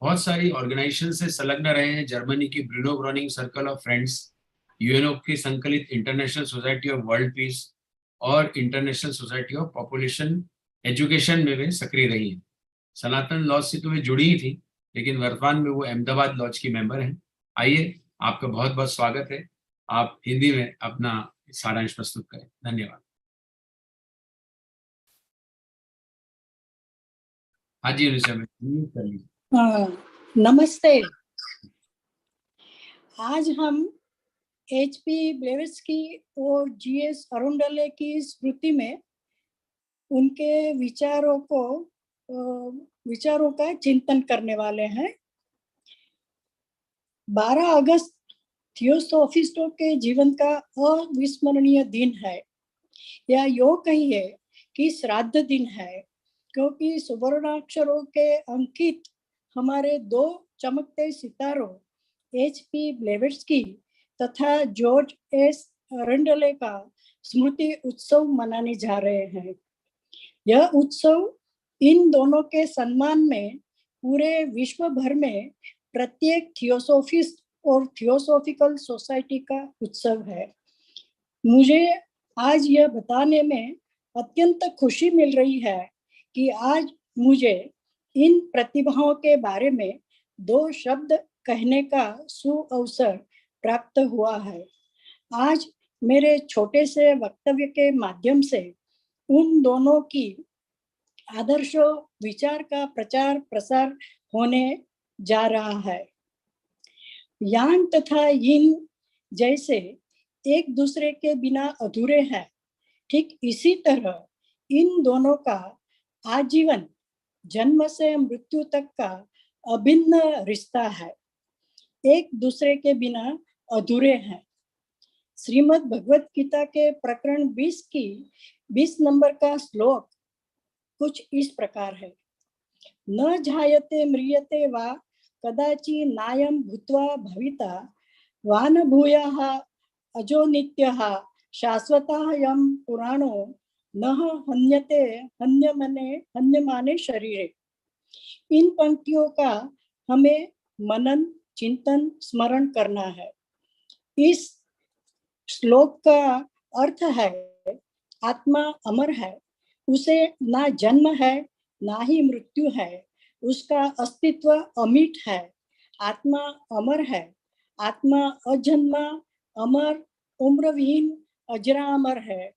बहुत सारी ऑर्गेनाइजेशन से संलग्न रहे हैं. जर्मनी की Bruno Browning circle of friends, UNO की संकलित international society of world peace और international society of population education में वे सक्रिय रही हैं. सनातन लॉज से तो वे जुड़ी ही थी, लेकिन वर्तमान में वो अहमदाबाद लॉज की मेंबर हैं. आइए, आपका बहुत बहुत स्वागत है. आप हिंदी में अपना सारांश प्रस्तुत करें. धन्यवाद. हाँ जी अनुषा, म्यूट कर लीजिए. नमस्ते. आज हम H.P. ब्लेवेट्स्की और G.S. अरुंडले की स्मृति में उनके विचारों का चिंतन करने वाले हैं. 12 अगस्त थियोसॉफिस्टों के जीवन का अविस्मरणीय दिन है, या यूं कहिए कि श्राद्ध दिन है, क्योंकि सुवर्णाक्षरों के अंकित हमारे 2 चमकते सितारों H.P. ब्लेवेट्स्की तथा जॉर्ज एस अरुंडले का स्मृति उत्सव मनाने जा रहे हैं. यह उत्सव इन दोनों के सम्मान में पूरे विश्व भर में प्रत्येक थियोसॉफिस्ट और थियोसॉफिकल सोसाइटी का उत्सव है. मुझे आज यह बताने में अत्यंत खुशी मिल रही है कि आज मुझे इन प्रतिभाओं के बारे में 2 शब्द कहने का सुअवसर प्राप्त हुआ है. आज मेरे छोटे से वक्तव्य के माध्यम से उन दोनों की आदर्श विचार का प्रचार प्रसार होने जा रहा है. यांग तथा यिन जैसे एक दूसरे के बिना अधूरे हैं, ठीक इसी तरह इन दोनों का आजीवन जन्म से मृत्यु तक का अभिन्न रिश्ता है, एक दूसरे के बिना अधूरे हैं. श्रीमद् भगवत गीता के प्रकरण 20 की 20 नंबर का श्लोक कुछ इस प्रकार है. न जायते म्रियते वा कदाचि नायं भूत्वा भविता वा न भूयः अजो नित्यः शाश्वतः यं पुराणो न हन्यते हन्यमाने शरीरे. इन पंक्तियों का हमें मनन चिंतन स्मरण करना है. इस श्लोक का अर्थ है आत्मा अमर है, उसे ना जन्म है ना ही मृत्यु है, उसका अस्तित्व अमिट है. आत्मा अमर है, आत्मा अजन्मा अमर उम्रविहीन अजरामर है.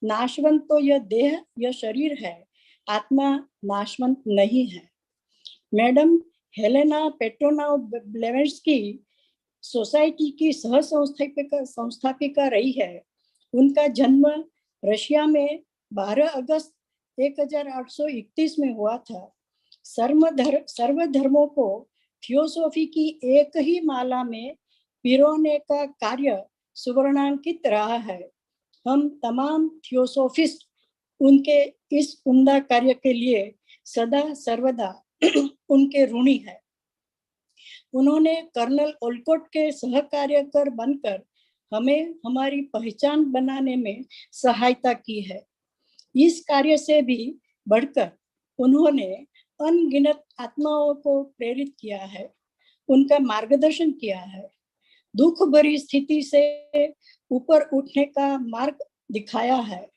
नाशवंत तो यह देह यह शरीर है, आत्मा नाशवंत नहीं है. मैडम हेलेना पेट्रोना ब्लेवेट्स्की सोसाइटी की सह संस्थापिका रही है. उनका जन्म रशिया में 12 अगस्त 1831 में हुआ था. सर्वधर्मों को थियोसॉफी की एक ही माला में पिरोने का कार्य सुवर्णांकित रहा है. हम तमाम थियोसॉफिस्ट उनके इस उम्दा कार्य के लिए सदा सर्वदा उनके ऋणी है. उन्होंने कर्नल ओलकोट के सहकार्यकर बनकर हमें हमारी पहचान बनाने में सहायता की है। इस कार्य से भी बढ़कर उन्होंने अनगिनत आत्माओं को प्रेरित किया है, उनका मार्गदर्शन किया है, दुख भरी स्थिति से ऊपर उठने का मार्ग दिखाया है,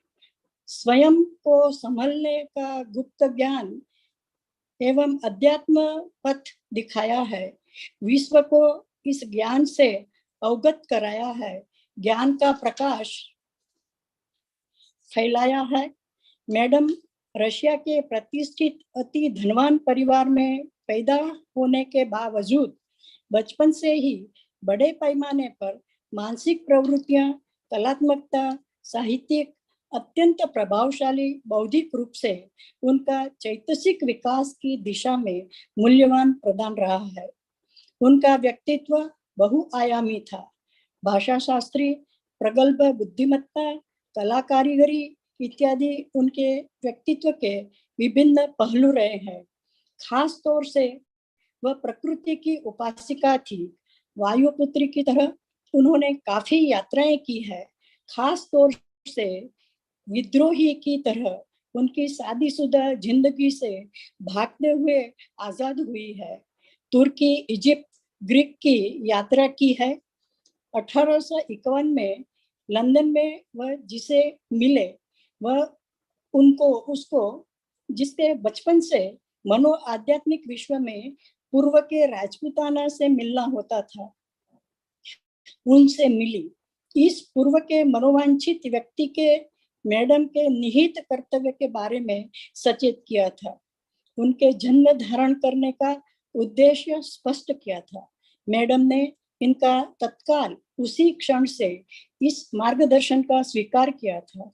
स्वयं को संभलने का गुप्त ज्ञान एवं अध्यात्म पथ दिखाया है, विश्व को इस ज्ञान से अवगत कराया है, ज्ञान का प्रकाश फैलाया है। मैडम रशिया के प्रतिष्ठित अति धनवान परिवार में पैदा होने के बावजूद बचपन से ही बड़े पैमाने पर मानसिक प्रवृत्तियां, कलात्मकता, साहित्यिक अत्यंत प्रभावशाली बौद्धिक रूप से उनका चैतसिक विकास की दिशा में मूल्यवान प्रदान रहा है। उनका व्यक्तित्व बहुआयामी था। भाषा शास्त्री, प्रगल्भ बुद्धिमत्ता, कला कारीगरी इत्यादि उनके व्यक्तित्व के विभिन्न पहलू रहे हैं। खास तौर से वह प्रकृति की उपासिका थी। वायुपुत्री की तरह उन्होंने काफी यात्राएं की है। खास तौर से विद्रोही की तरह उनकी शादीशुदा जिंदगी से भागते हुए आजाद हुई है। तुर्की, इजिप्ट, ग्रीक की यात्रा की है। 1851 में लंदन में वह जिसे मिले वह उसको जिसके बचपन से मनो आध्यात्मिक विश्व में पूर्व के राजपूताना से मिलना होता था, उनसे मिली। इस पूर्व के मनोवांछित व्यक्ति के मैडम के निहित कर्तव्य के बारे में सचेत किया था। उनके जन्म धारण करने का उद्देश्य स्पष्ट किया था। मैडम ने इनका तत्काल उसी क्षण से इस मार्गदर्शन का स्वीकार किया था।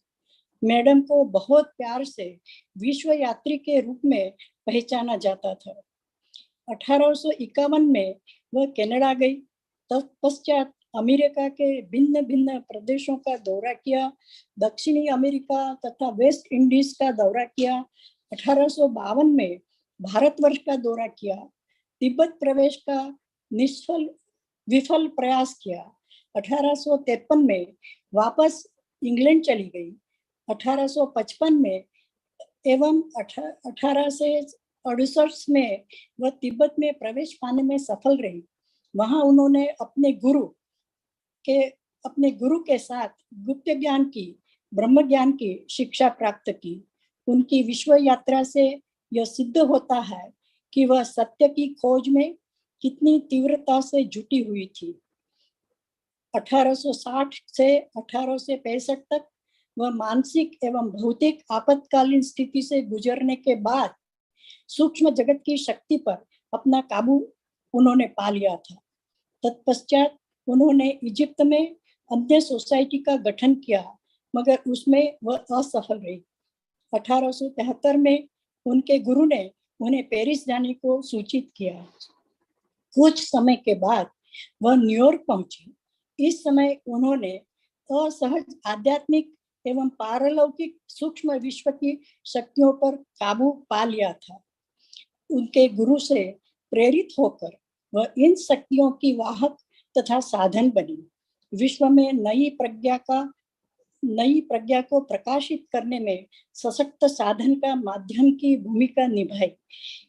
मैडम को बहुत प्यार से विश्व यात्री के रूप में पहचाना जाता था। 1851 में वह कनाडा गई। तत्पश्चात अमेरिका के भिन्न भिन्न प्रदेशों का दौरा किया, दक्षिणी अमेरिका तथा वेस्ट इंडीज का दौरा किया। 1852 में भारतवर्ष का दौरा किया। तिब्बत प्रवेश का विफल प्रयास किया। 1853 में वापस इंग्लैंड चली गई। 1855 में एवं 1868 में वह तिब्बत में प्रवेश पाने में सफल रही। वहां उन्होंने अपने गुरु के साथ गुप्त ज्ञान की, ब्रह्म ज्ञान की शिक्षा प्राप्त की। उनकी विश्व यात्रा से यह सिद्ध होता है कि वह सत्य की खोज में कितनी तीव्रता से जुटी हुई थी। 1860 से 1865 तक वह मानसिक एवं भौतिक आपातकालीन स्थिति से गुजरने के बाद सूक्ष्म जगत की शक्ति पर अपना काबू उन्होंने पा लिया था। तत्पश्चात उन्होंने इजिप्त में अन्य सोसाइटी का गठन किया, मगर उसमें वह असफल रही। 1873 में उनके गुरु ने उन्हें पेरिस जाने को सूचित किया। कुछ समय के बाद वह न्यूयॉर्क पहुंची। इस समय उन्होंने असहज आध्यात्मिक एवं पारलौकिक सूक्ष्म विश्व की शक्तियों पर काबू पा लिया था। उनके गुरु से प्रेरित होकर वह इन शक्तियों की वाहक तथा साधन बनी। विश्व में नई प्रज्ञा को प्रकाशित करने में सशक्त साधन का माध्यम की भूमिका निभाई।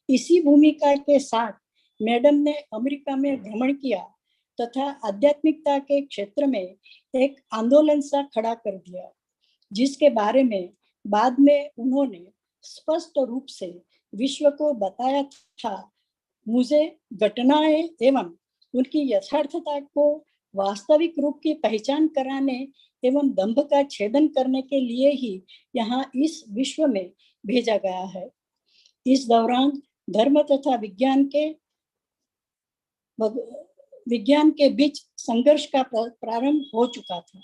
इसी भूमिका के साथ मैडम ने अमेरिका में भ्रमण किया तथा आध्यात्मिकता के क्षेत्र में एक आंदोलन सा खड़ा कर दिया, जिसके बारे में बाद में उन्होंने स्पष्ट रूप से विश्व को बताया था। मुझे घटनाएं एवं उनकी यथार्थता को वास्तविक रूप की पहचान कराने एवं दंभ का छेदन करने के लिए ही यहाँ इस विश्व में भेजा गया है। इस दौरान धर्म तथा विज्ञान के बीच संघर्ष का प्रारंभ हो चुका था।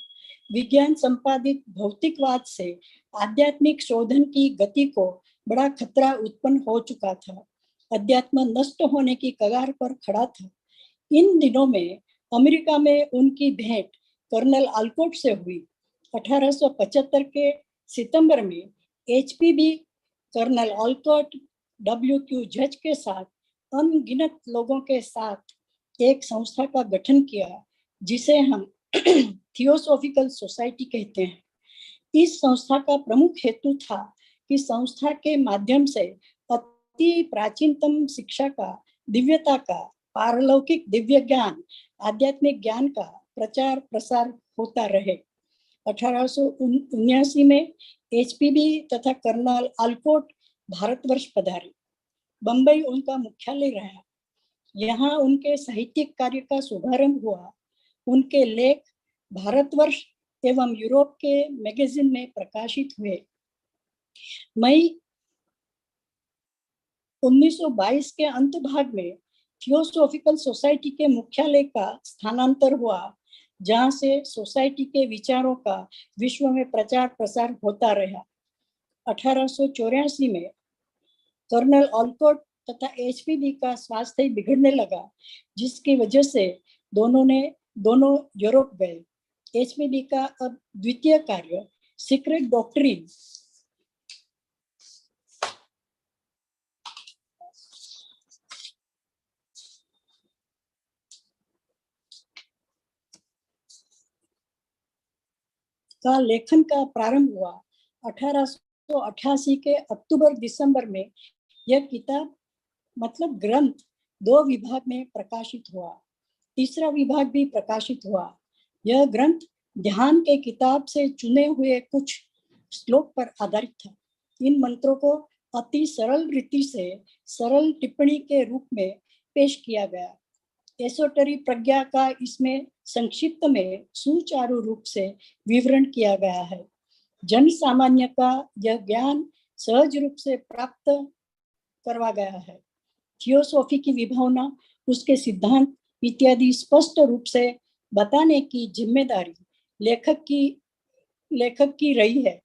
विज्ञान संपादित भौतिकवाद से आध्यात्मिक शोधन की गति को बड़ा खतरा उत्पन्न हो चुका था। अध्यात्म नष्ट होने की कगार पर खड़ा था। इन दिनों में अमेरिका में उनकी भेंट कर्नल ऑलकॉट से हुई। 1875 के सितंबर में H.P.B. Colonel Olcott W.Q. जज के साथ अनगिनत लोगों के साथ एक संस्था का गठन किया, जिसे हम थियोसॉफिकल सोसाइटी कहते हैं। इस संस्था का प्रमुख हेतु था कि संस्था के माध्यम से अति प्राचीनतम शिक्षा का, दिव्यता का, पारलौकिक दिव्य ज्ञान, आध्यात्मिक ज्ञान का प्रचार प्रसार होता रहे। 1879 में HPB तथा कर्नल ऑलकोट भारतवर्ष पधारे। बम्बई उनका मुख्यालय रहा। यहाँ उनके साहित्यिक कार्य का शुभारंभ हुआ। उनके लेख भारतवर्ष एवं यूरोप के मैगजीन में प्रकाशित हुए। मई 1922 के अंत भाग में थियोसॉफिकल सोसाइटी के मुख्यालय का स्थानांतर हुआ, जहां से सोसाइटी के विचारों का विश्व में प्रचार प्रसार होता रहा। 1884 में कर्नल ऑलकोट तथा HPB का स्वास्थ्य बिगड़ने लगा, जिसकी वजह से दोनों यूरोप गए। HPB का अब द्वितीय कार्य सीक्रेट डॉक्ट्रिन का लेखन का प्रारंभ हुआ। 1888 के अक्टूबर दिसंबर में यह किताब मतलब ग्रंथ 2 विभाग में प्रकाशित हुआ। तीसरा विभाग भी प्रकाशित हुआ। यह ग्रंथ ध्यान के किताब से चुने हुए कुछ श्लोक पर आधारित था। इन मंत्रों को अति सरल रीति से सरल टिप्पणी के रूप में पेश किया गया। एसोटरी प्रज्ञा का इसमें संक्षिप्त में सुचारू रूप से विवरण किया गया है। जन सामान्य का यह ज्ञान सहज रूप से प्राप्त करवा गया है। थियोसॉफी की विभावना, उसके सिद्धांत इत्यादि स्पष्ट रूप से बताने की जिम्मेदारी लेखक की रही है।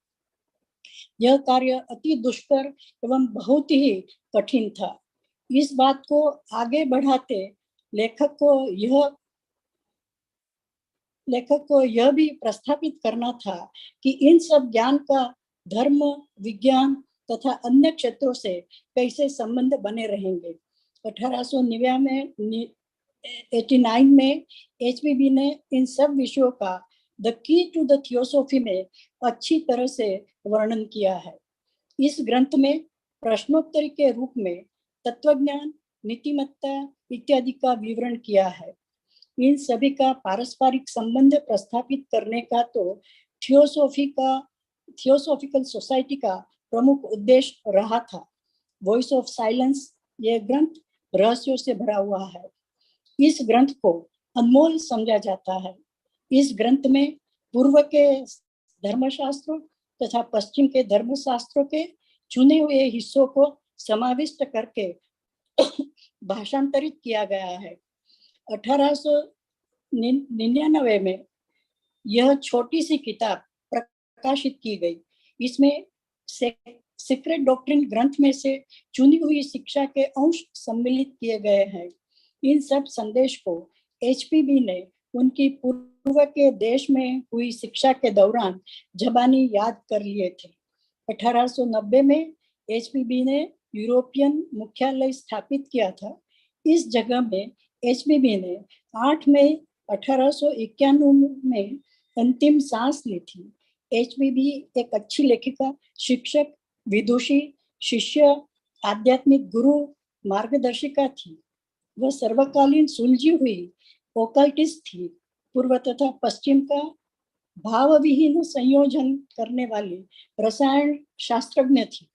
यह कार्य अति दुष्कर एवं बहुत ही कठिन था। इस बात को आगे बढ़ाते लेखक को यह भी प्रस्थापित करना था कि इन सब ज्ञान का धर्म, विज्ञान तथा अन्य क्षेत्रों से कैसे संबंध बने रहेंगे। 1889 में HPB ने इन सब विषयों का the key to the theosophy में अच्छी तरह से वर्णन किया है। इस ग्रंथ में प्रश्नोत्तरी के रूप में तत्वज्ञान, नीतिमत्ता इत्यादि का विवरण किया है। इन सभी का पारस्परिक संबंध प्रस्थापित करने का तो थियोसॉफिकल सोसाइटी का प्रमुख उद्देश्य रहा था। वॉइस ऑफ साइलेंस यह ग्रंथ रहस्यों से भरा हुआ है। इस ग्रंथ को अनमोल समझा जाता है। इस ग्रंथ में पूर्व के धर्मशास्त्रों तथा पश्चिम के धर्मशास्त्रों के चुने हुए हिस्सों को समाविष्ट करके भाषांतरित किया गया है। 1899 में यह छोटी सी किताब प्रकाशित की गई। इसमें सीक्रेट डॉक्ट्रिन ग्रंथ में से चुनी हुई शिक्षा के अंश सम्मिलित किए गए हैं। इन सब संदेश को HPB ने उनकी पूर्व के देश में हुई शिक्षा के दौरान ज़बानी याद कर लिए थे। 1890 में HPB ने यूरोपियन मुख्यालय स्थापित किया था। इस जगह में HPB ने 8 मई 1891 में अंतिम सांस ली थी। HPB एक अच्छी लेखिका, शिक्षक, विदुषी, शिष्य, आध्यात्मिक गुरु, मार्गदर्शिका थी। वह सर्वकालीन सुलझी हुई ओकल्टिस्ट थी। पूर्व तथा पश्चिम का भाव विहीन संयोजन करने वाली रसायन शास्त्रज्ञ थी।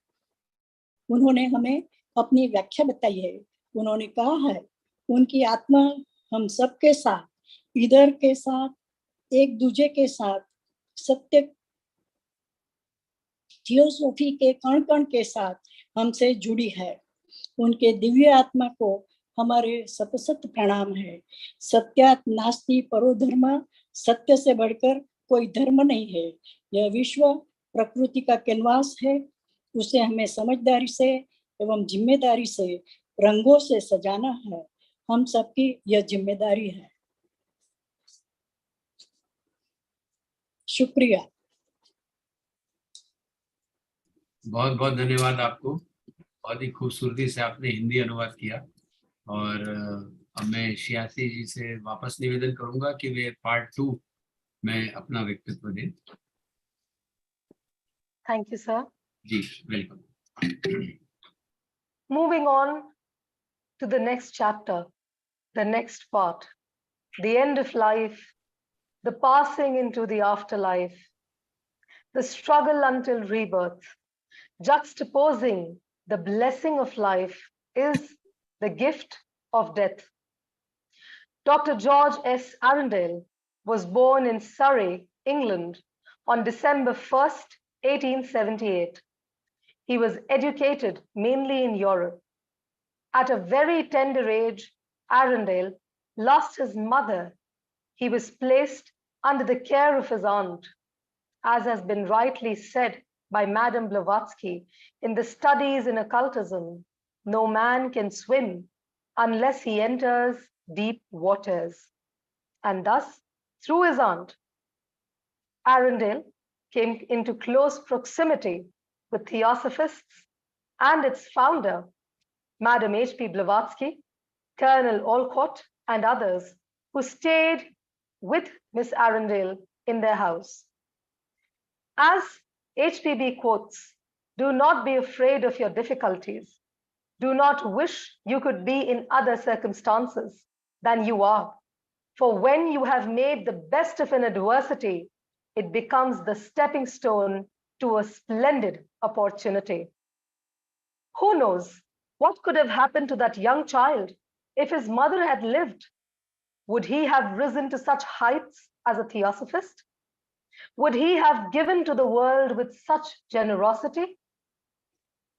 उन्होंने हमें अपनी व्याख्या बताई है। उन्होंने कहा है, उनकी आत्मा हम सबके साथ, इधर के साथ, एक दूजे के साथ, सत्य थियोसॉफी के कण कण के साथ हमसे जुड़ी है। उनके दिव्य आत्मा को हमारे सतसत प्रणाम है। सत्यात नास्ति परो धर्म, सत्य से बढ़कर कोई धर्म नहीं है। यह विश्व प्रकृति का कैनवास है। उसे हमें समझदारी से एवं जिम्मेदारी से रंगों से सजाना है। हम सबकी यह जिम्मेदारी है। शुक्रिया। बहुत बहुत धन्यवाद आपको। बहुत ही खूबसूरती से आपने हिंदी अनुवाद किया। और अब मैं 86 जी से वापस निवेदन करूंगा कि वे पार्ट 2 मैं अपना व्यक्तित्व दें। Thank you, sir. जी, welcome. Moving on to the next chapter, the next part, the end of life, the passing into the afterlife, the struggle until rebirth. Juxtaposing the blessing of life is the gift of death. Dr. George S. Arundale was born in Surrey, England, on December 1st, 1878. He was educated mainly in Europe. At a very tender age, Arundale lost his mother. He was placed under the care of his aunt. As has been rightly said by Madame Blavatsky in the Studies in Occultism, no man can swim unless he enters deep waters. And thus, through his aunt, Arundale came into close proximity with theosophists and its founder, Madame H.P.BLAVATSKY, Colonel Olcott, and others who stayed with Miss Arundale in their house. As HPB quotes, "Do not be afraid of your difficulties. Do not wish you could be in other circumstances than you are. For when you have made the best of an adversity, it becomes the stepping stone to a splendid opportunity." Who knows what could have happened to that young child if his mother had lived? Would he have risen to such heights as a theosophist? Would he have given to the world with such generosity?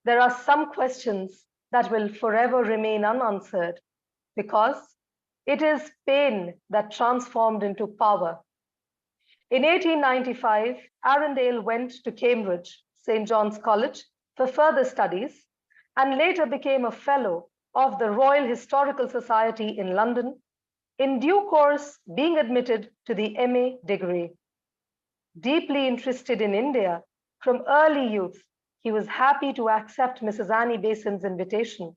There are some questions that will forever remain unanswered because it is pain that transformed into power. In 1895, Arundale went to Cambridge, St. John's College, for further studies and later became a fellow of the Royal Historical Society in London, in due course being admitted to the MA degree. Deeply interested in India from early youth, he was happy to accept Mrs. Annie Besant's invitation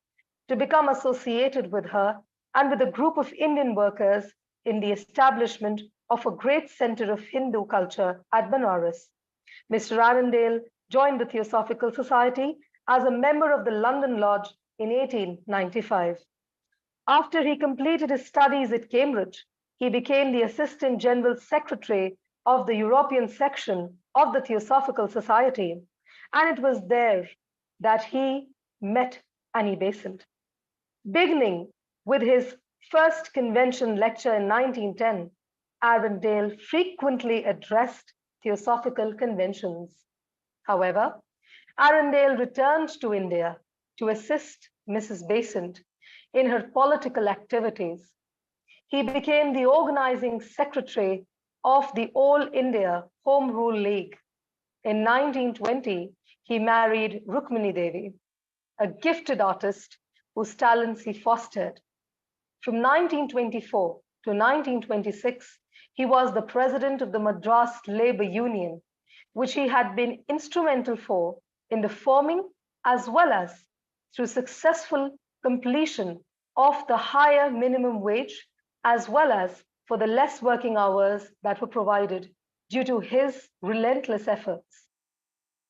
to become associated with her and with a group of Indian workers in the establishment of a great center of Hindu culture at Banaras. Mr. Arundale joined the Theosophical Society as a member of the London Lodge in 1895. After he completed his studies at Cambridge, he became the Assistant General Secretary of the European section of the Theosophical Society, and it was there that he met Annie Besant. Beginning with his first convention lecture in 1910, Arundale frequently addressed theosophical conventions. However, Arundale returned to India to assist Mrs. Besant in her political activities. He became the organizing secretary of the All India Home Rule League. In 1920, he married Rukmini Devi, a gifted artist whose talents he fostered. From 1924 to 1926, he was the president of the Madras Labour Union, which he had been instrumental for in the forming as well as through successful completion of the higher minimum wage, as well as for the less working hours that were provided due to his relentless efforts.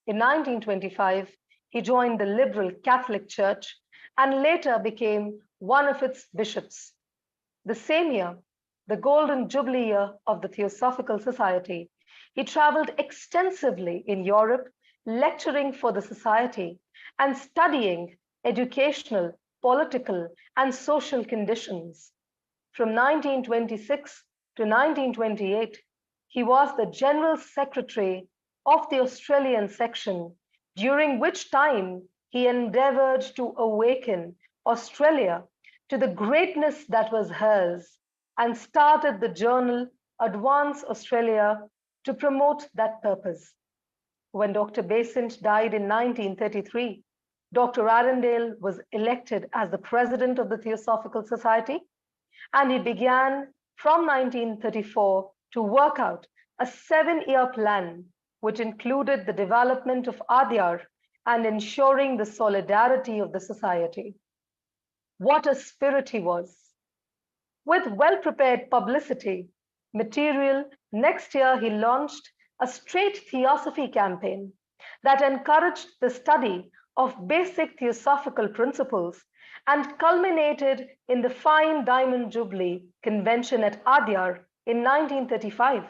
In 1925, he joined the Liberal Catholic Church and later became one of its bishops. The same year, the Golden Jubilee year of the Theosophical Society, he traveled extensively in Europe, lecturing for the society and studying educational, political, and social conditions. From 1926 to 1928, he was the General Secretary of the Australian section, during which time he endeavored to awaken Australia to the greatness that was hers and started the journal Advance Australia to promote that purpose. When Dr. Besant died in 1933, Dr. Arundale was elected as the president of the Theosophical Society, and he began from 1934 to work out a 7-year plan, which included the development of Adyar and ensuring the solidarity of the society. What a spirit he was! With well-prepared publicity, material, next year he launched a straight theosophy campaign that encouraged the study of basic theosophical principles and culminated in the Fine Diamond Jubilee Convention at Adyar in 1935.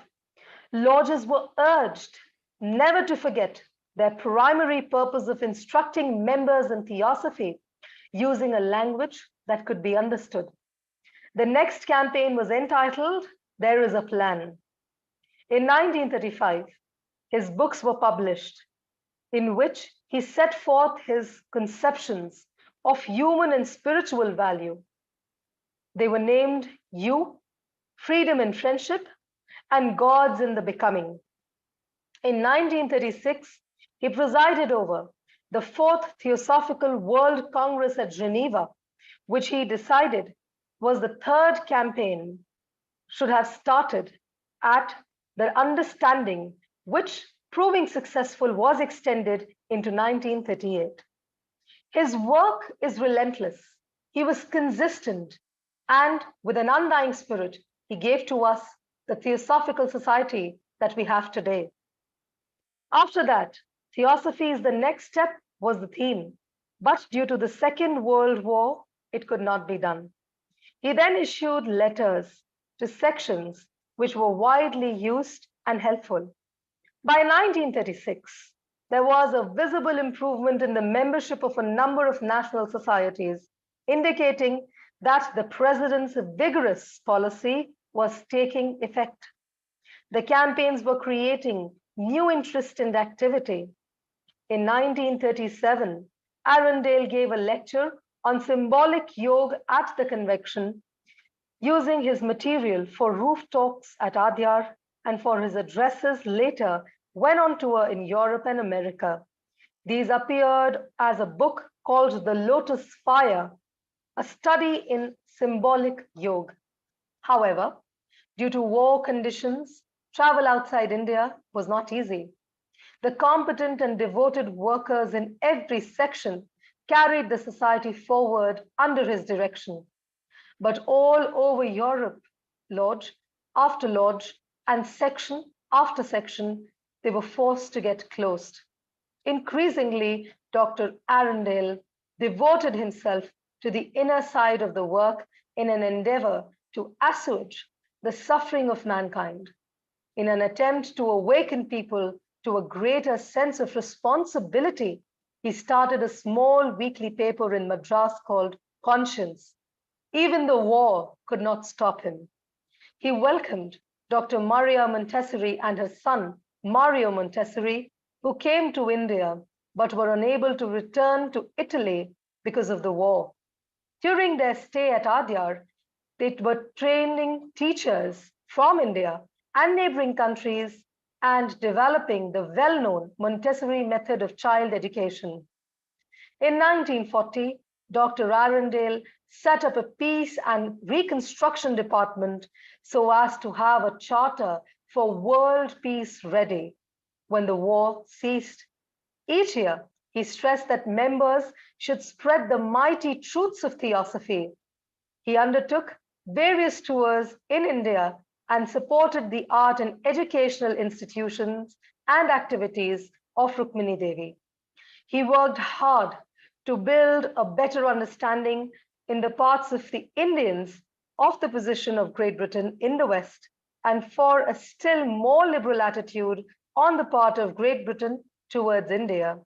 Lodges were urged never to forget their primary purpose of instructing members in theosophy using a language that could be understood. The next campaign was entitled, There is a Plan. In 1935, his books were published, in which he set forth his conceptions of human and spiritual value. They were named You, Freedom and Friendship, and Gods in the Becoming. In 1936, he presided over the 4th Theosophical World Congress at Geneva, which he decided was the 3rd campaign should have started at the understanding, which, proving successful, was extended into 1938. His work is relentless. He was consistent, and with an undying spirit, he gave to us the Theosophical Society that we have today. After that, theosophy is the next step was the theme, but due to the Second World War, it could not be done. He then issued letters to sections which were widely used and helpful. By 1936, there was a visible improvement in the membership of a number of national societies, indicating that the president's vigorous policy was taking effect. The campaigns were creating new interest and activity. In 1937, Arundale gave a lecture on symbolic yoga at the convention, using his material for roof talks at Adyar and for his addresses later when on tour in Europe and America. These appeared as a book called The Lotus Fire, a study in symbolic yoga. However, due to war conditions, travel outside India was not easy. The competent and devoted workers in every section carried the society forward under his direction. But all over Europe, lodge after lodge and section after section, they were forced to get closed. Increasingly, Dr. Arundale devoted himself to the inner side of the work in an endeavor to assuage the suffering of mankind. In an attempt to awaken people to a greater sense of responsibility, he started a small weekly paper in Madras called Conscience. Even the war could not stop him. He welcomed Dr. Maria Montessori and her son, Mario Montessori, who came to India but were unable to return to Italy because of the war. During their stay at Adyar, they were training teachers from India and neighboring countries and developing the well-known Montessori method of child education. In 1940, Dr. Arundale set up a peace and reconstruction department so as to have a charter for world peace ready when the war ceased. Each year, he stressed that members should spread the mighty truths of theosophy. He undertook various tours in India and supported the art and educational institutions and activities of Rukmini Devi. He worked hard to build a better understanding in the parts of the Indians of the position of Great Britain in the West, and for a still more liberal attitude on the part of Great Britain towards India.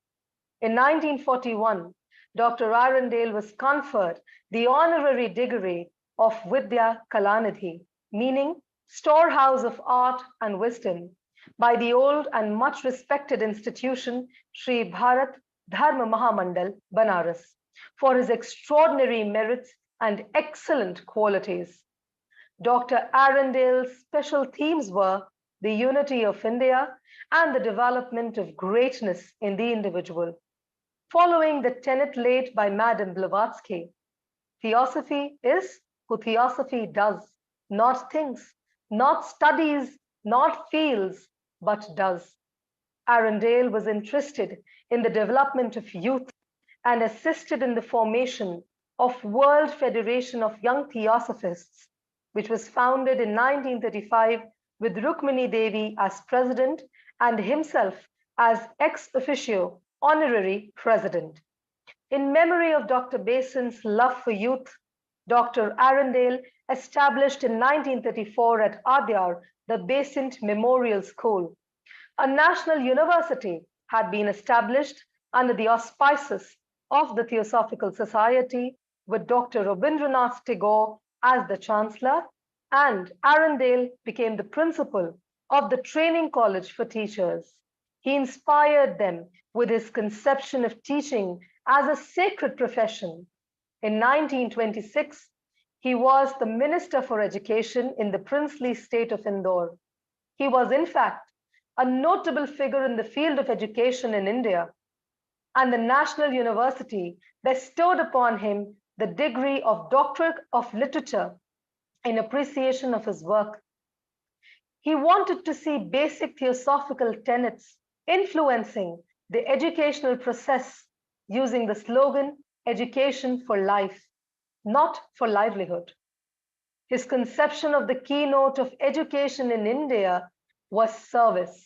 In 1941, Dr. Arundale was conferred the honorary degree of Vidya Kalanidhi, meaning storehouse of art and wisdom, by the old and much respected institution Sri Bharat Dharma Mahamandal, Banaras, for his extraordinary merits and excellent qualities. Dr. Arundale's special themes were the unity of India and the development of greatness in the individual. Following the tenet laid by Madame Blavatsky, theosophy is who theosophy does, not thinks, not studies, not feels, but does. Arundale was interested in the development of youth and assisted in the formation of World Federation of Young Theosophists, which was founded in 1935 with Rukmini Devi as president and himself as ex officio honorary president. In memory of Dr. Besant's love for youth, Dr. Arundale established in 1934 at Adyar the Besant Memorial School. A national university had been established under the auspices of the Theosophical Society with Dr. Rabindranath Tagore as the chancellor, and Arundale became the principal of the training college for teachers. He inspired them with his conception of teaching as a sacred profession. In 1926, he was the Minister for Education in the princely state of Indore. He was, in fact, a notable figure in the field of education in India, and the National University bestowed upon him the degree of Doctorate of Literature in appreciation of his work. He wanted to see basic theosophical tenets influencing the educational process using the slogan, "Education for life, not for livelihood." His conception of the keynote of education in India was service.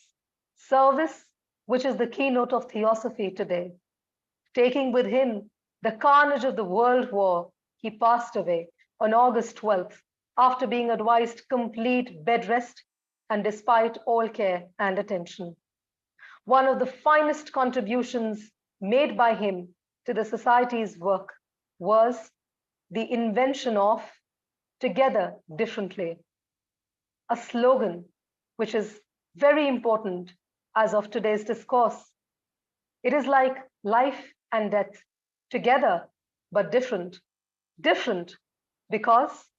Service, which is the keynote of theosophy today. Taking with him the carnage of the World War, he passed away on August 12th after being advised complete bed rest and despite all care and attention. One of the finest contributions made by him to the Society's work was the invention of "Together Differently," a slogan which is very important as of today's discourse. It is like life and death, together but different. Different because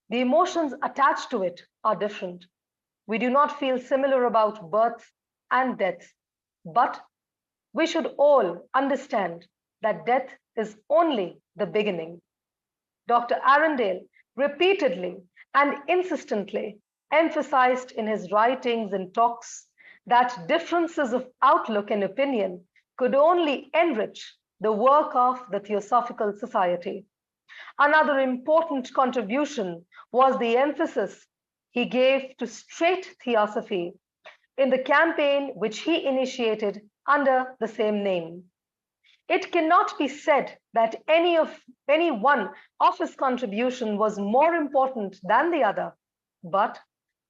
the emotions attached to it are different. We do not feel similar about birth and death, but we should all understand that death is only the beginning. Dr. Arundale repeatedly and insistently emphasized in his writings and talks that differences of outlook and opinion could only enrich the work of the Theosophical Society. Another important contribution was the emphasis he gave to straight theosophy in the campaign which he initiated under the same name. It cannot be said that any one of his contribution was more important than the other, but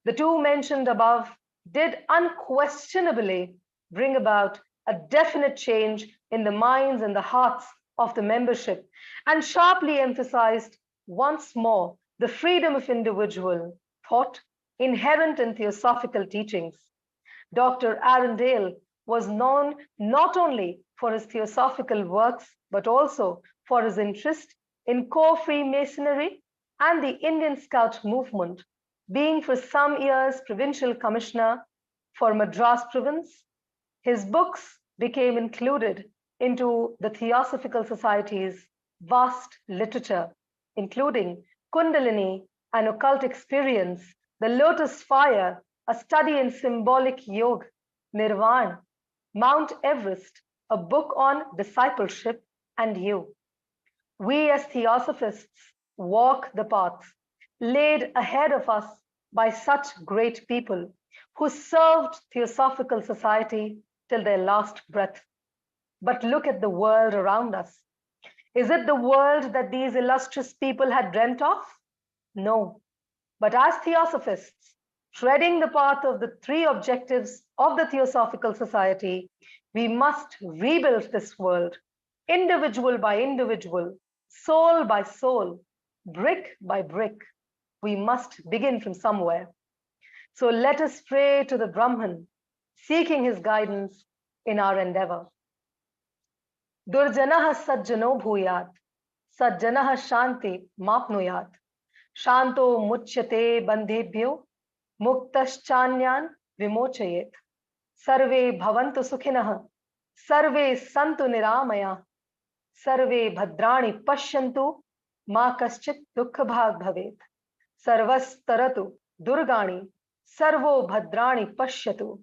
the two mentioned above did unquestionably bring about a definite change in the minds and the hearts of the membership, and sharply emphasized once more the freedom of individual thought inherent in theosophical teachings. Dr. Arundale was known not only for his theosophical works, but also for his interest in core Freemasonry and the Indian Scout movement, being for some years provincial commissioner for Madras province. His books became included into the Theosophical Society's vast literature, including Kundalini, an occult experience, the Lotus Fire, a study in symbolic yoga, Nirvana, Mount Everest, a book on discipleship, and you. We as theosophists walk the path laid ahead of us by such great people who served Theosophical Society till their last breath. But look at the world around us. Is it the world that these illustrious people had dreamt of? No. But as theosophists, treading the path of the three objectives of the Theosophical Society, we must rebuild this world, individual by individual, soul by soul, brick by brick. We must begin from somewhere. So let us pray to the Brahman, seeking his guidance in our endeavor. Durjanah sajjano bhuyat, sajjanah shanti mapnuyat, shanto muchyate bandhebhyo, muktaschanyan vimochayet. Sarve bhavantu sukhinah, sarve santu niramaya, sarve bhadrani pashyantu, ma kaschit dukkha bhag bhavet. Sarvastaratu durgani, sarvo bhadrani pashyatu,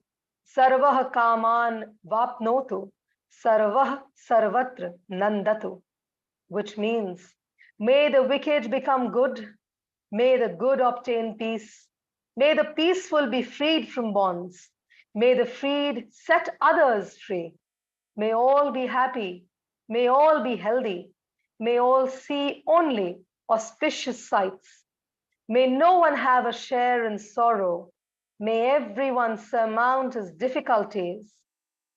sarvah kaman vapnotu, sarvah sarvatra nandatu. Which means, may the wicked become good, May the good obtain peace. May the peaceful be freed from bonds. May the freed set others free. May all be happy. May all be healthy. May all see only auspicious sights. May no one have a share in sorrow. May everyone surmount his difficulties.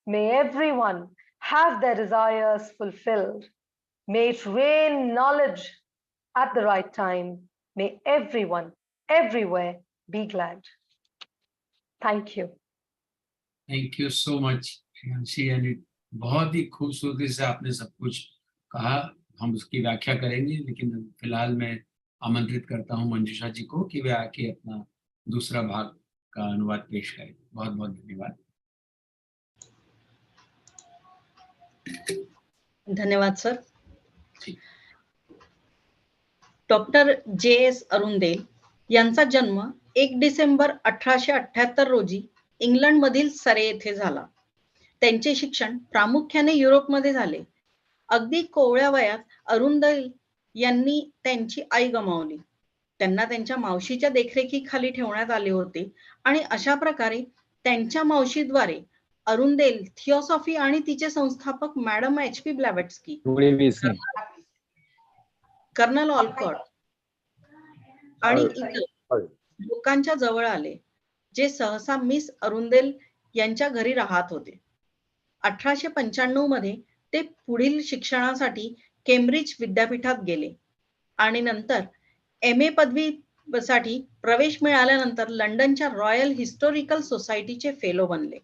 May everyone have their desires fulfilled. May it rain knowledge at the right time. May everyone, everywhere be glad. Thank you. Thank you so much Priyanshi, यानी बहुत ही खूबसूरती से आपने सब कुछ कहा। हम उसकी व्याख्या करेंगे, लेकिन फिलहाल मैं आमंत्रित करता हूं मंजुषा जी को कि वे आके अपना दूसरा भाग का अनुवाद पेश करें। बहुत बहुत धन्यवाद। धन्यवाद सर। डॉक्टर JS अरुंडेल यांचा जन्म 1 डिसेंबर 1878 रोजी इंग्लंडमधील सरे येथे झाला। त्यांचे शिक्षण प्रामुख्याने युरोपमध्ये झाले। अगदी कोवळ्या वयात अरुंडेल यांनी त्यांची आई गमावली। त्यांना त्यांच्या मावशीच्या देखरेखीखाली ठेवण्यात आले होते आणि अशा प्रकारे त्यांच्या मावशीद्वारे अरुंडेल थिओसॉफी आणि तिचे संस्थापक madam H.P. Blavatsky, colonel Olcott आणि इतर लोकांच्या जवळ आले, जे सहसा मिस अरुंडेल यांच्या घरी राहत होते। 1895 मध्ये ते पुढील शिक्षणासाठी केम्ब्रिज विद्यापीठात गेले आणि नंतर MA पदवीसाठी प्रवेश मिळाल्यानंतर लंडनच्या रॉयल हिस्टॉरिकल सोसायटीचे फेलो बनले।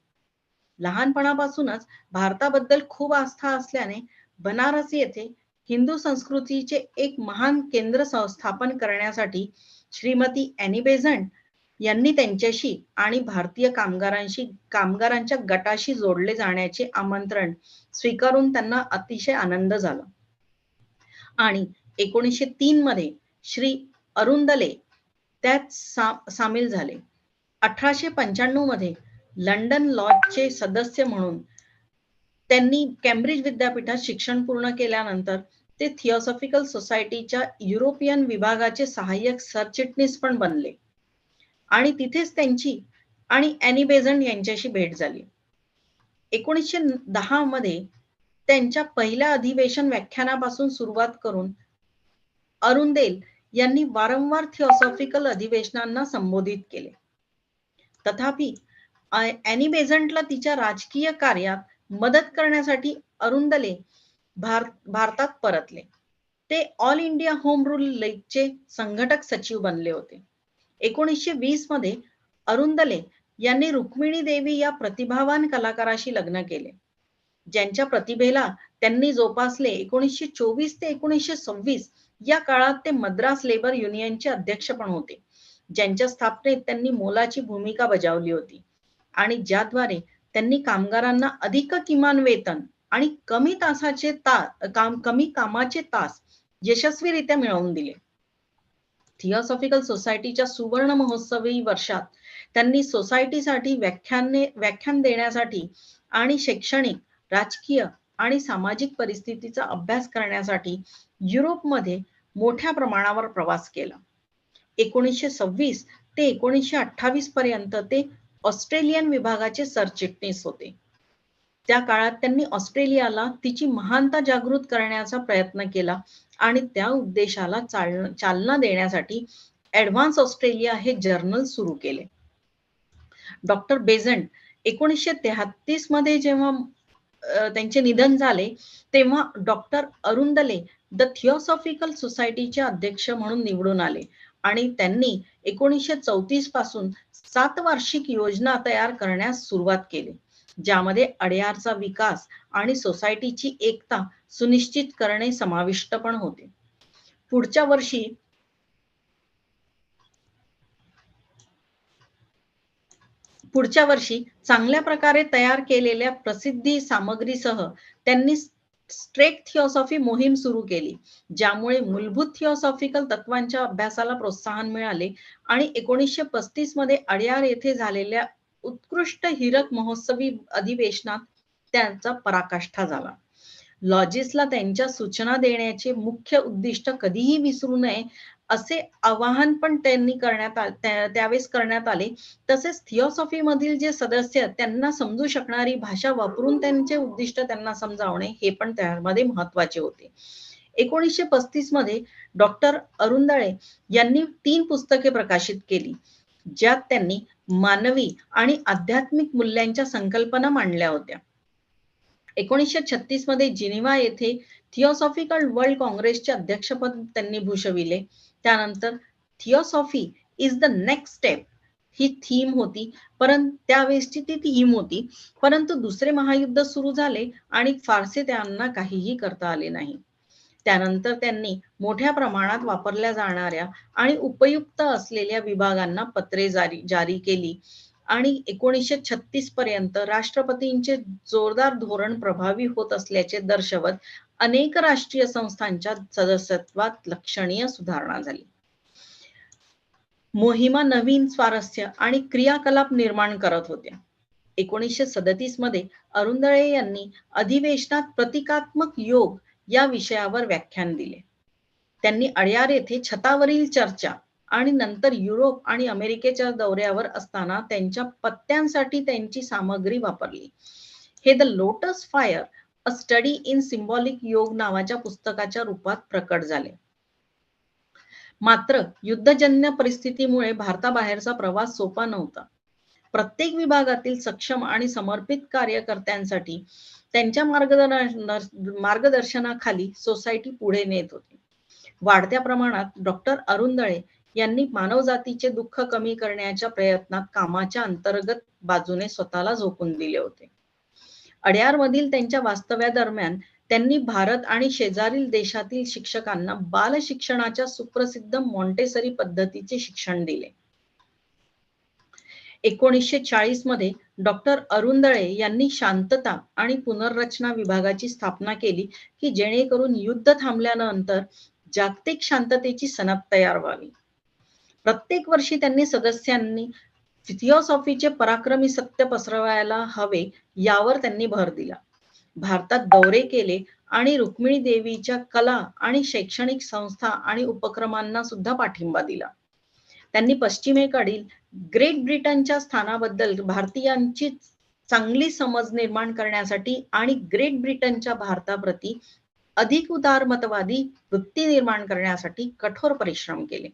लहानपणापासूनच भारताबद्दल खूप आस्था असल्याने बनारस येथे हिंदू संस्कृतीचे एक महान केंद्र स्थापन करण्यासाठी श्रीमती ॲनी बेझंट यांनी त्यांच्याशी आणि भारतीय कामगारांच्या गटाशी जोडले जाण्याचे आमंत्रण स्वीकारून त्यांना अतिशय आनंद झाला आणि 1903 मध्ये श्री अरुंडले त्यात सामील झाले। 1895 मध्ये लंडन लॉजचे सदस्य म्हणून त्यांनी केम्ब्रिज विद्यापीठात शिक्षण पूर्ण केल्यानंतर ते थिओसॉफिकल सोसायटीच्या युरोपियन विभागाचे सहाय्यक सरचिटणीस पण बनले आणि तिथेच त्यांची आणि ॲनी बेझंट यांच्याशी भेट झाली। 1910 मध्ये त्यांच्या पहिल्या अधिवेशन व्याख्यानापासून सुरुवात करून अरुंडेल यांनी वारंवार थिओसॉफिकल अधिवेशनांना संबोधित केले। तथापि ॲनी बेझंटला तिच्या राजकीय कार्यात मदत करण्यासाठी अरुंडले भारतात परतले। ते ऑल इंडिया होम रूल लीगचे संघटक सचिव बनले होते। 1920 मध्ये अरुंडले यांनी रुक्मिणी देवी या प्रतिभावान कलाकाराशी लग्न केले, ज्यांच्या प्रतिभेला त्यांनी जोपासले। 1924 ते 1926 या काळात ते मद्रास लेबर युनियनचे अध्यक्ष पण होते, ज्यांच्या स्थापनेत त्यांनी मोलाची भूमिका बजावली होती आणि ज्याद्वारे त्यांनी कामगारांना अधिक किमान वेतन आणि कमी कामाचे तास यशस्वीरित्या मिळवून दिले। थिओसॉफिकल सोसायटीच्या सुवर्ण महोत्सवी वर्षात त्यांनी सोसायटीसाठी व्याख्यान देण्यासाठी आणि शैक्षणिक, राजकीय आणि सामाजिक परिस्थितीचा अभ्यास करण्यासाठी युरोपमध्ये मोठ्या प्रमाणावर प्रवास केला। 1926 ते 1928 पर्यंत ते ऑस्ट्रेलियन विभागाचे सरचिटणीस होते। त्या काळात त्यांनी ऑस्ट्रेलियाला तिची महानता जागृत करण्याचा प्रयत्न केला आणि त्या उद्देशाला चालना देण्यासाठी ॲडव्हान्स ऑस्ट्रेलिया हे जर्नल सुरू केले। डॉक्टर बेझंट 1933 मध्ये जेव्हा त्यांचे निधन झाले, तेव्हा डॉक्टर अरुंडले द थिओसॉफिकल सोसायटीचे अध्यक्ष म्हणून निवडून आले आणि त्यांनी 1934 पासून 7 वार्षिक योजना तयार करण्यास सुरुवात केली, ज्यामध्ये अडयारचा विकास आणि सोसायटीची एकता सुनिश्चित करणे समाविष्ट पण होते। पुढच्या वर्षी चांगल्या प्रकारे तयार केलेल्या प्रसिद्धी सामग्रीसह त्यांनी स्ट्रेट थिओसॉफी मोहीम सुरू केली, ज्यामुळे मूलभूत थिओसॉफिकल तत्वांच्या अभ्यासाला प्रोत्साहन मिळाले आणि 1935 मध्ये अडयार येथे झालेल्या उत्कृष्ट हीरक महोत्सवी अधिवेशनात त्यांचा पराकाष्ठा झाला। लॉजिसला त्यांच्या सूचना देण्याचे मुख्य उद्दिष्ट कधीही विसरू नये असे आवाहन पण त्यांनी त्यावेळेस करण्यात आले. तसेच थिओसॉफी मधील जे सदस्य त्यांना समजू शकणारी भाषा वापरून त्यांचे उद्दिष्ट त्यांना समजावणे हे पण त्यामध्ये महत्वाचे होते. 1935 मध्ये डॉक्टर अरुंदळे यांनी 3 पुस्तके प्रकाशित केली, ज्यात त्यांनी मानवी आणि आध्यात्मिक मूल्यांच्या संकल्पना मांडल्या होत्या. 1936 मध्ये जिनिव्हा येथे थिओसॉफिकल वर्ल्ड काँग्रेसचे अध्यक्षपद त्यांनी भूषविले. त्यानंतर theosophy is the next step ही थीम होती, परंतु त्यावेळेसची ती थीम होती. परंतु दुसरे महायुद्ध सुरू झाले आणि फारसे त्यांना काहीही करता आले नाही. त्यानंतर त्यांनी मोठ्या प्रमाणात वापरल्या जाणाऱ्या आणि उपयुक्त असलेल्या विभागांना पत्रे जारी केली आणि 1936 पर्यंत राष्ट्रपतींचे जोरदार धोरण प्रभावी होत असल्याचे दर्शवत अनेक राष्ट्रीय संस्थांच्या सदस्यत्वात लक्षणीय सुधारणा झाली. मोहिमा नवीन स्वारस्य आणि क्रियाकलाप निर्माण करत होत्या. 1937 मध्ये अरुंदळे यांनी अधिवेशनात प्रतिकात्मक योग या विषयावर व्याख्यान दिले. त्यांनी अड्यार येथे छतावरील चर्चा आणि नंतर युरोप आणि अमेरिकेच्या दौऱ्यावर असताना त्यांच्या पत्त्यांसाठी त्यांची सामग्री वापरली. हे the lotus fire a study in symbolic yoga नावाच्या पुस्तकाच्या रूपात प्रकट झाले. मात्र युद्धजन्य परिस्थितीमुळे भारताबाहेरचा प्रवास सोपा नव्हता. प्रत्येक विभागातील सक्षम आणि समर्पित कार्यकर्त्यांसाठी त्यांच्या मार्गदर्शनाखाली सोसायटी पुढे नेत होती. वाढत्या प्रमाणात डॉक्टर अरुंदळे यांनी मानवजातीचे दुःख कमी करण्याच्या प्रयत्नात कामाच्या अंतर्गत बाजूने स्वतःला झोकून दिले होते. अड्यारमधील त्यांच्या वास्तव्यादरम्यान त्यांनी भारत आणि शेजारील देशातील शिक्षकांना बाल शिक्षणाच्या सुप्रसिद्ध मॉन्टेसरी पद्धतीचे शिक्षण दिले. 1940 मध्ये डॉक्टर अरुंदळे यांनी शांतता आणि पुनर्रचना विभागाची स्थापना केली की जेणेकरून युद्ध थांबल्यानंतर जागतिक शांततेची सनद तयार व्हावी. प्रत्येक वर्षी त्यांनी सदस्यांनी थिओसॉफीचे पराक्रमी सत्य पसरवायला हवे यावर त्यांनी भर दिला. भारतात दौरे केले आणि रुक्मिणी देवीच्या कला आणि शैक्षणिक संस्था आणि उपक्रमांना सुद्धा पाठिंबा दिला. त्यांनी पश्चिमेकडील ग्रेट ब्रिटनच्या स्थानाबद्दल भारतीयांची चांगली समज निर्माण करण्यासाठी आणि ग्रेट ब्रिटनच्या भारताप्रती अधिक उदारमतवादी वृत्ती निर्माण करण्यासाठी कठोर परिश्रम केले.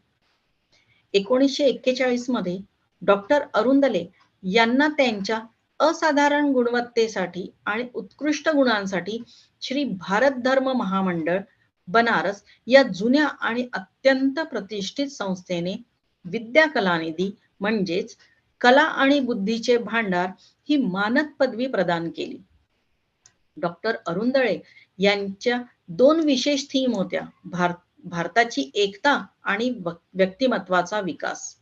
1941 मध्ये डॉक्टर अरुंदले यांना त्यांच्या असाधारण गुणवत्तेसाठी आणि उत्कृष्ट गुणांसाठी श्री भारत धर्म महामंडळ बनारस या जुन्या आणि अत्यंत प्रतिष्ठित संस्थेने विद्या कलानिधी म्हणजेच कला आणि बुद्धीचे भांडार ही मानद पदवी प्रदान केली. डॉक्टर अरुंदळे यांच्या 2 विशेष थीम होत्या, भारताची एकता आणि व्यक्तिमत्वाचा विकास.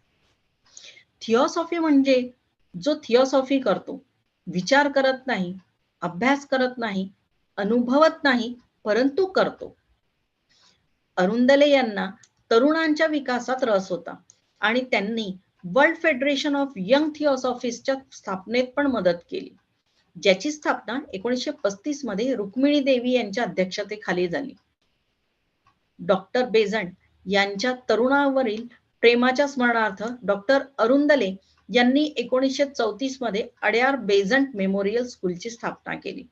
थिओसॉफी म्हणजे जो थिओसॉफी करतो, विचार करत नाही, अभ्यास करत नाही, अनुभवत नाही, परंतु करतो. अरुंदले यांना तरुणांच्या विकासात रस होता आणि त्यांनी वर्ल्ड फेडरेशन ऑफ यंग थिओसॉफिस्टच्या स्थापनेत पण मदत केली, ज्याची स्थापना 1935 मध्ये रुक्मिणी देवी यांच्या अध्यक्षतेखाली झाली. डॉक्टर बेझंट यांच्या तरुणावरील प्रेमाच्या स्मरणार्थ डॉक्टर अरुंदले यांनी 1934 मध्ये अड्यार बेझंट मेमोरियल स्कूलची स्थापना केली.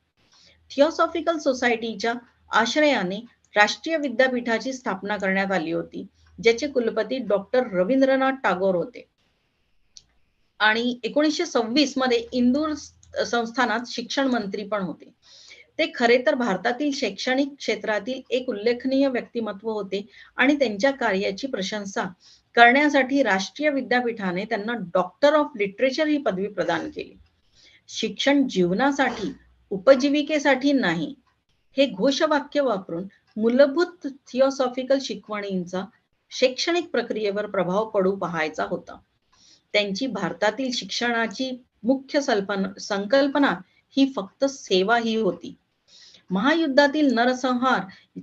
थिओसॉफिकल सोसायटीच्या आश्रयाने राष्ट्रीय विद्यापीठाची स्थापना करण्यात आली होती, ज्याचे कुलपती डॉक्टर रवींद्रनाथ टागोर होते आणि 1926 मध्ये इंदूर संस्थानात शिक्षण मंत्री पण होते. ते खरे तर भारतातील शैक्षणिक क्षेत्रातील एक उल्लेखनीय व्यक्तिमत्व होते आणि त्यांच्या कार्याची प्रशंसा करण्यासाठी राष्ट्रीय विद्यापीठाने त्यांना डॉक्टर ऑफ लिटरेचर ही पदवी प्रदान केली. शिक्षण जीवनासाठी, उपजीविकेसाठी नाही, हे घोषवाक्य वापरून मूलभूत थिओसॉफिकल शिकवणींचा शैक्षणिक प्रक्रियेवर प्रभाव पडू पाहायचा होता. त्यांची भारतातील शिक्षणाची मुख्य संकल्पना ही फक्त सेवा ही होती. महायुद्धातील नरसंहार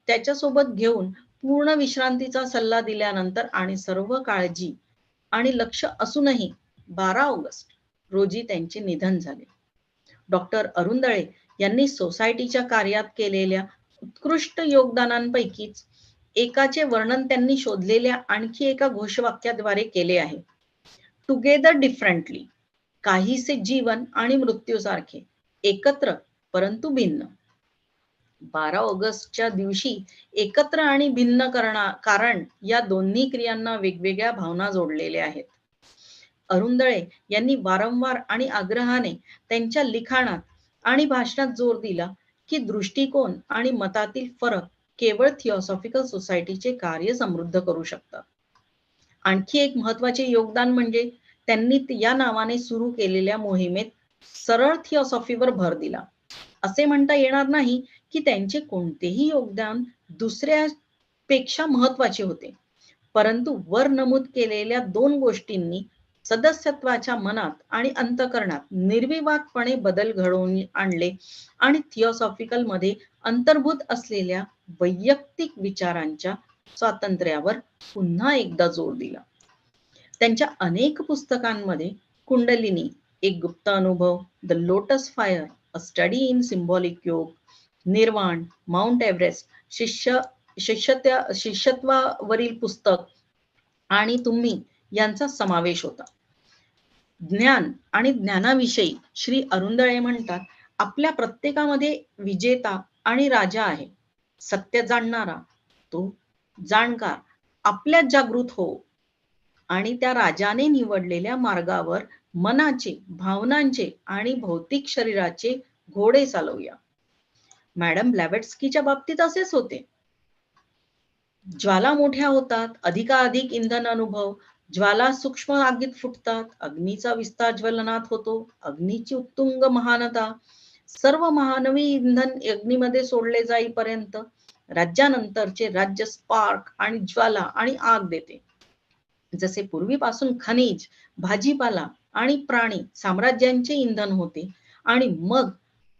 त्याच्यासोबत घेऊन पूर्ण विश्रांतीचा सल्ला दिल्यानंतर आणि सर्व काळजी आणि लक्ष असूनही 12 ऑगस्ट रोजी त्यांचे निधन झाले. डॉक्टर अरुंदळे यांनी सोसायटीच्या कार्यात केलेल्या उत्कृष्ट योगदानांपैकीच एकाचे वर्णन त्यांनी शोधलेल्या आणखी एका घोषवाक्याद्वारे केले आहे. टुगेदर डिफरंटली, काहीसे जीवन आणि मृत्यूसारखे, एकत्र परंतु भिन्न. 12 ऑगस्टच्या दिवशी एकत्र आणि भिन्न कारण या दोन्ही क्रियांना वेगवेगळ्या भावना जोडलेल्या आहेत. अरुंदळे यांनी वारंवार आणि आग्रहाने त्यांच्या लिखाणात आणि भाषणात जोर दिला की दृष्टिकोन आणि मतातील फरक केवळ थिओसॉफिकल सोसायटीचे कार्य समृद्ध करू शकतात. आणखी एक महत्वाचे योगदान म्हणजे त्यांनी या नावाने सुरू केलेल्या मोहिमेत सरळ थिओसॉफीवर भर दिला. असे म्हणता येणार नाही की त्यांचे कोणतेही योगदान दुसऱ्यापेक्षा महत्वाचे होते, परंतु वर नमूद केलेल्या 2 गोष्टींनी सदस्यत्वाच्या मनात आणि अंतःकरणात निर्विवादपणे बदल घडवून आणले आणि थिओसॉफिकल मध्ये अंतर्भूत असलेल्या वैयक्तिक विचारांच्या स्वातंत्र्यावर पुन्हा एकदा जोर दिला. त्यांच्या अनेक पुस्तकांमध्ये कुंडलिनी, एक गुप्त अनुभव, the lotus fire, a study in symbolic योग, निर्वाण, माउंट एव्हरेस्ट, शिष्यत्वावरील पुस्तक आणि तुम्ही यांचा समावेश होता. ज्ञान आणि ज्ञानाविषयी श्री अरुंदळे म्हणतात, आपल्या प्रत्येकामध्ये विजेता आणि राजा आहे. सत्य जाणणारा, तो जाणकार आपल्यात जागृत हो आणि त्या राजाने निवडलेल्या मार्गावर मनाचे, भावनांचे आणि भौतिक शरीराचे घोडे चालवूया. मॅडम ब्लॅव्हॅट्स्कीच्या बाबतीत असेच होते. ज्वाला मोठ्या होतात, अधिकाधिक इंधन अनुभव, ज्वाला सूक्ष्म आगीत फुटतात, अग्नीचा विस्तार ज्वलनात होतो, अग्नीची उत्तुंग महानता, सर्व मानवी इंधन अग्नीमध्ये सोडले जाईपर्यंत राज्यानंतरचे राज्य स्पार्क आणि ज्वाला आणि आग देते. जसे पूर्वीपासून खनिज, भाजीपाला आणि प्राणी साम्राज्यांचे इंधन होते आणि मग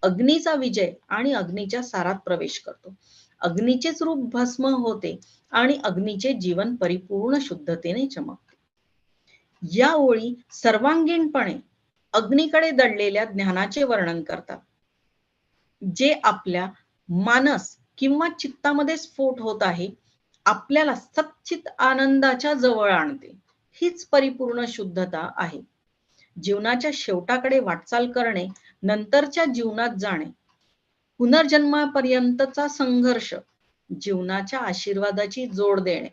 अग्नीचा विजय आणि अग्नीच्या सारात प्रवेश करतो. अग्नीचेच रूप भस्म होते आणि अग्नीचे जीवन परिपूर्ण शुद्धतेने चमकते. या ओळी सर्वांगीणपणे अग्नीकडे दडलेल्या ज्ञानाचे वर्णन करतात, जे आपल्या मानस किंवा चित्तामध्ये स्फोट होत आहे, आपल्याला सच्चित आनंदाच्या जवळ आणते. हीच परिपूर्ण शुद्धता आहे. जीवनाच्या शेवटाकडे वाटचाल करणे, नंतरच्या जीवनात जाणे, पुनर्जन्मापर्यंतचा संघर्ष, जीवनाच्या आशीर्वादाची जोड देणे,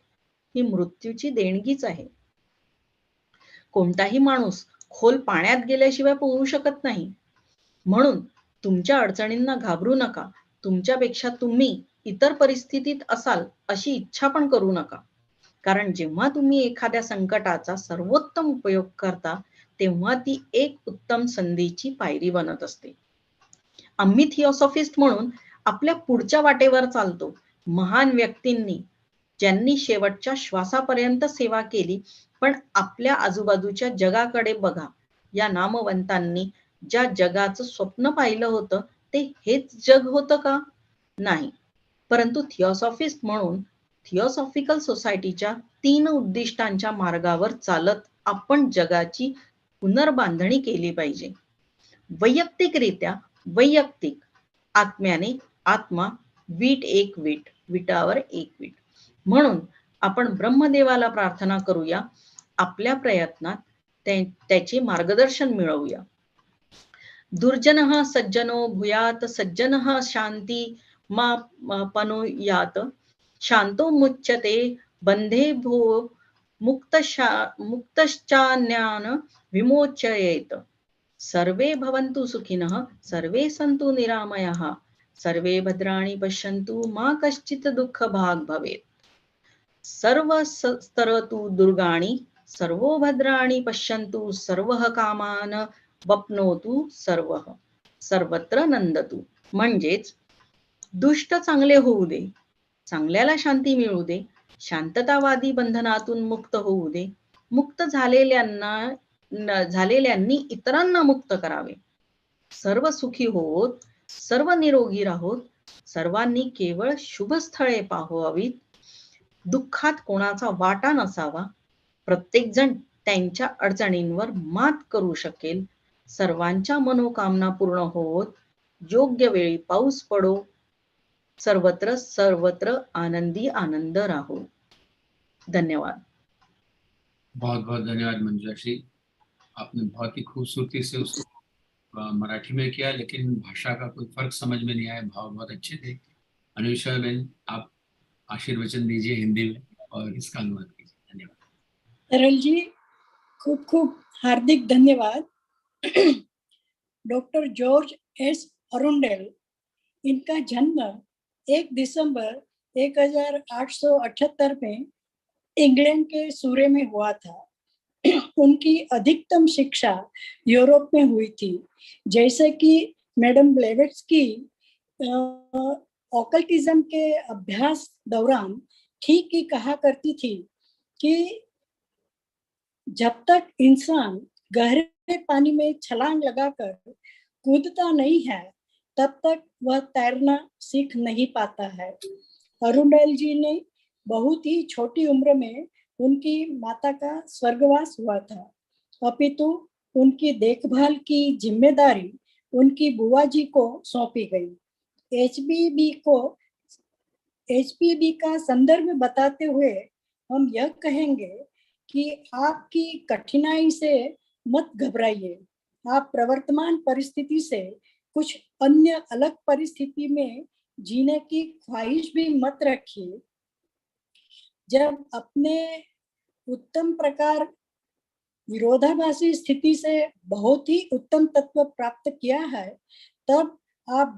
ही मृत्यूची देणगीच आहे. कोणताही माणूस खोल पाण्यात गेल्याशिवाय पोहू शकत नाही. म्हणून तुमच्या अडचणींना घाबरू नका. तुमच्यापेक्षा तुम्ही इतर परिस्थितीत असाल अशी इच्छा पण करू नका. कारण जेव्हा तुम्ही एखाद्या संकटाचा सर्वोत्तम उपयोग करता, तेव्हा ती एक उत्तम संधीची पायरी बनत असते. आम्ही थिओसॉफिस्ट म्हणून आपल्या पुढच्या वाटेवर चालतो. महान व्यक्तींनी, ज्यांनी शेवटच्या श्वासापर्यंत सेवा केली, पण आपल्या आजूबाजूच्या जगाकडे बघा. या नामवंतांनी ज्या जगाचं स्वप्न पाहिलं होतं, ते हेच जग होतं का? नाही. परंतु थिओसॉफिस्ट म्हणून थिओसॉफिकल सोसायटीच्या 3 उद्दिष्टांच्या मार्गावर चालत आपण जगाची पुनर्बांधणी केली पाहिजे. वैयक्तिकरित्या वैयक्तिक, आत्म्याने आत्मा, वीट एक वीट, विटावर एक वीट. म्हणून आपण ब्रह्मदेवाला प्रार्थना करूया. आपल्या प्रयत्नात त्याचे मार्गदर्शन मिळवूया. दुर्जनः सज्जनो भूयात, सज्जनः शांती मापनुयात, शांतो मुच्यते बंधे भो मुक्तश्चान्यान विमोचयेत. सर्वे भवन्तु सुखिनः, सर्वे सन्तु निरामयाः, सर्वे भद्राणि पश्यन्तु मा कश्चित् दुःखभाग् भवेत्. सर्व स्तरतु दुर्गाणि, सर्वो भद्राणि पश्यन्तु, सर्वः कामान् वप्नोतु, सर्वः सर्वत्र नंदतु. म्हणजेच दुष्ट चांगले होऊ दे, चांगल्याला शांती मिळू दे, शांततावादी बंधनातून मुक्त होऊ दे, मुक्त झालेल्यांनी इतरांना मुक्त करावे. सर्व सुखी होत, सर्व निरोगी राहोत, सर्वांनी केवळ शुभ स्थळे पाहावीत, दुःखात कोणाचा वाटा नसावा, प्रत्येक जण त्यांच्या अडचणींवर मात करू शकेल, सर्वांच्या मनोकामना पूर्ण होत, योग्य वेळी पाऊस पडो, सर्वत्र सर्वत्र आनंदी आनंद राहो. धन्यवाद. बहुत बहुत धन्यवाद मंजुषा जी. आपने बहुत ही खूबसूरती से उसको मराठी में किया, लेकिन भाषा का कोई फर्क समझ में नहीं आया. भाव बहुत अच्छे थे. अनुषा बहन, आप आशीर्वचन दीजिए हिंदी में और इसका अनुवाद कीजिए. धन्यवाद. तरल जी, खूब खूब हार्दिक धन्यवाद. डॉक्टर जॉर्ज एस अरुंडेल, इनका जन्म 1 दिसंबर 1878 में इंग्लैंड के सूरे में हुआ था. उनकी अधिकतम शिक्षा यूरोप में हुई थी. जैसे कि मैडम ब्लेवेट्स्की ऑकल्टिज्म के अभ्यास दौरान ठीक ही कहा करती थी कि जब तक इंसान गहरे पानी में छलांग लगाकर कूदता नहीं है, तब तक वह तैरना सीख नहीं पाता है. अरुंडेल जी ने बहुत ही छोटी उम्र में उनकी माता का स्वर्गवास हुआ था, अपितु उनकी देखभाल की जिम्मेदारी उनकी बुआ जी को सौंपी गई. एचपीबी का संदर्भ बताते हुए हम यह कहेंगे कि आपकी कठिनाई से मत घबराइए. आप प्रवर्तमान परिस्थिति से कुछ अन्य अलग परिस्थिति में जीने की ख्वाहिश भी मत रखिए. जब अपने उत्तम प्रकार विरोधाभासी स्थिति से बहुत ही उत्तम तत्व प्राप्त किया है, तब आप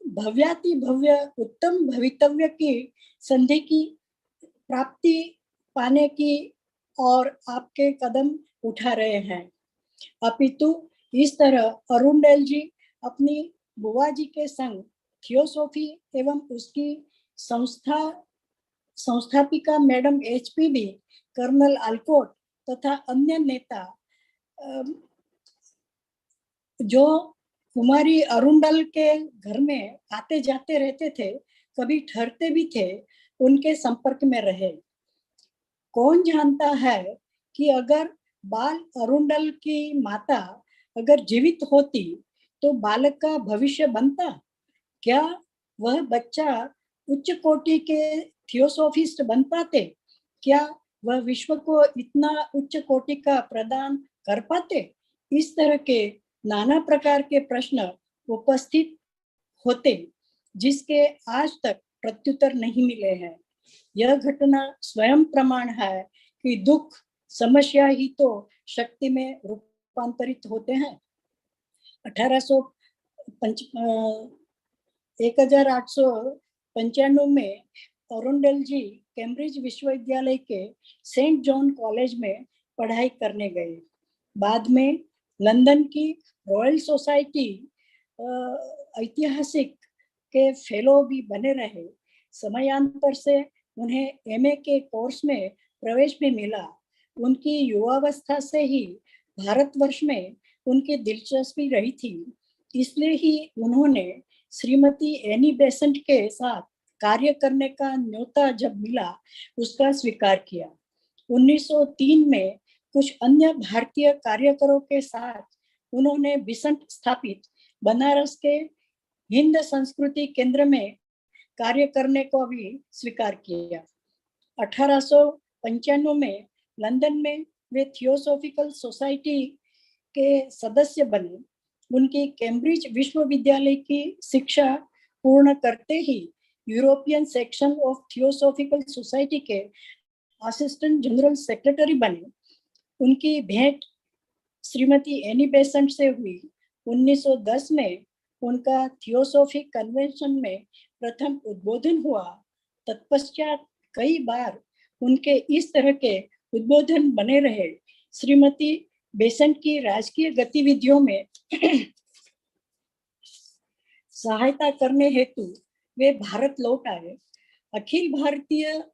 भव्याति भव्य उत्तम भवितव्य की संधि की प्राप्ति पाने की और आपके कदम उठा रहे हैं. अपितु इस तरह अरुंडेल जी अपनी बुआ जी के संग थियोसॉफी एवं उसकी संस्थापिका मैडम H.P.B, कर्नल अल्कोट तथा अन्य नेता जो कुमारी अरुंडल के घर में आते जाते रहते थे, कभी ठहरते भी थे, उनके संपर्क में रहे. कौन जानता है कि अगर बाल अरुंडल की माता अगर जीवित होती तो बालक का भविष्य बनता. क्या वह बच्चा उच्च कोटि के थियोसॉफिस्ट बन पाते? क्या वह विश्व को इतना उच्च कोटि का प्रदान कर पाते? इस तरह के नाना प्रकार के प्रश्न उपस्थित होते, जिसके आज तक प्रत्युत्तर नहीं मिले हैं. यह घटना स्वयं प्रमाण है कि दुख समस्या ही तो शक्ति में रूपांतरित होते हैं. 1895 में अरुंडेल जी कैम्ब्रिज विश्वविद्यालय के सेंट जॉन कॉलेज में पढ़ाई करने गए. बाद में लंदन की रॉयल सोसाइटी ऐतिहासिक के फेलो भी बने रहे. समयांतर से उन्हें एमए के कोर्स में प्रवेश भी मिला. उनकी युवावस्था से ही भारतवर्ष में उनकी दिलचस्पी रही थी, इसलिए ही उन्होंने श्रीमती एनी बेसेंट के साथ कार्य करने का न्योता जब मिला, उसका स्वीकार किया. 1903 में कुछ अन्य भारतीय कार्यकरों के साथ उन्होंने बिसेंट स्थापित बनारस के हिंद संस्कृति केंद्र में कार्य करने को भी स्वीकार किया. 1895 में लंदन में वे थियोसॉफिकल सोसाइटी के सदस्य बने. उनकी कैम्ब्रिज विश्वविद्यालय की शिक्षा पूर्ण करते ही European section of theosophical society के असिस्टेंट जनरल सेक्रेटरी बने. उनकी भेंट श्रीमती एनी बेसेंट से हुई. 1910 में उनका थियोसॉफी कन्वेंशन में प्रथम उद्बोधन हुआ. तत्पश्चात कई बार उनके इस तरह के उद्बोधन बने रहे. श्रीमती बेसेंट की राजकीय गतिविधियों में सहायता करने हेतु वे भारत लौट आए. Akhil Bharatiya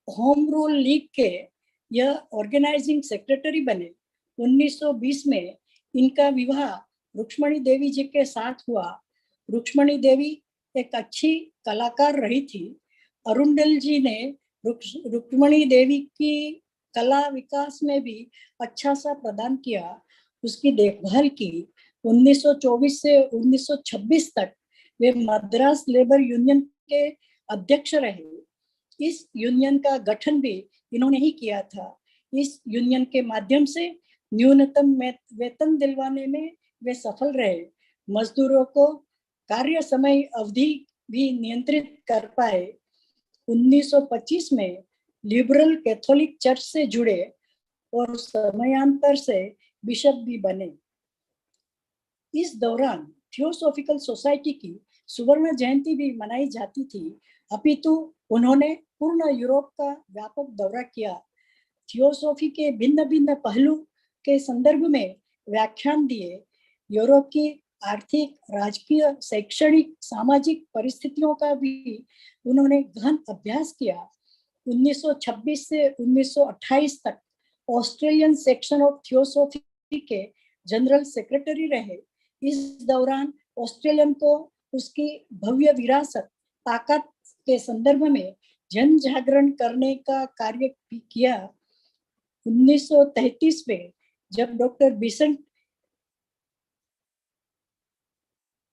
home rule league के यह ऑर्गेनाइजिंग सेक्रेटरी बने. 1920 में इनका विवाह रुक्ष्मणी देवी जी के साथ हुआ. रुक्ष्मणी देवी एक अच्छी कलाकार रही थी. अरुंडेल जी ने रुक्ष्मणी देवी की कला विकास में भी अच्छा सा प्रदान किया, उसकी देखभाल की 1924 से 1926 तक वे मद्रास लेबर यूनियन के अध्यक्ष रहे। इस यूनियन का गठन भी इन्होंने ही किया था। इस यूनियन के माध्यम से न्यूनतम वेतन दिलवाने में वे सफल रहे। मजदूरों को कार्य समय अवधि भी नियंत्रित कर पाए। 1925 में लिबरल कैथोलिक चर्च से जुड़े और समयांतर से बिशप भी बने। इस दौरान थियोसॉफिकल सोसाइटी की सुवर्ण जयंती भी मनाई जाती थी, अपितु उन्होंने पूर्ण यूरोप का व्यापक दौरा किया। थियोसॉफी के भिन्न भिन्न पहलू के संदर्भ में व्याख्यान दिए। यूरोप की आर्थिक, राजकीय, शैक्षणिक, सामाजिक परिस्थितियों का भी उन्होंने गहन अभ्यास किया। 1926 से 1928 तक ऑस्ट्रेलियन सेक्शन ऑफ थियोसॉफी के जनरल सेक्रेटरी रहे। इस दौरान ऑस्ट्रेलियन को उसकी भव्य विरासत, ताकत के संदर्भ में जन जागरण करने का कार्य भी किया। 1933 में जब डॉक्टर बिसेंट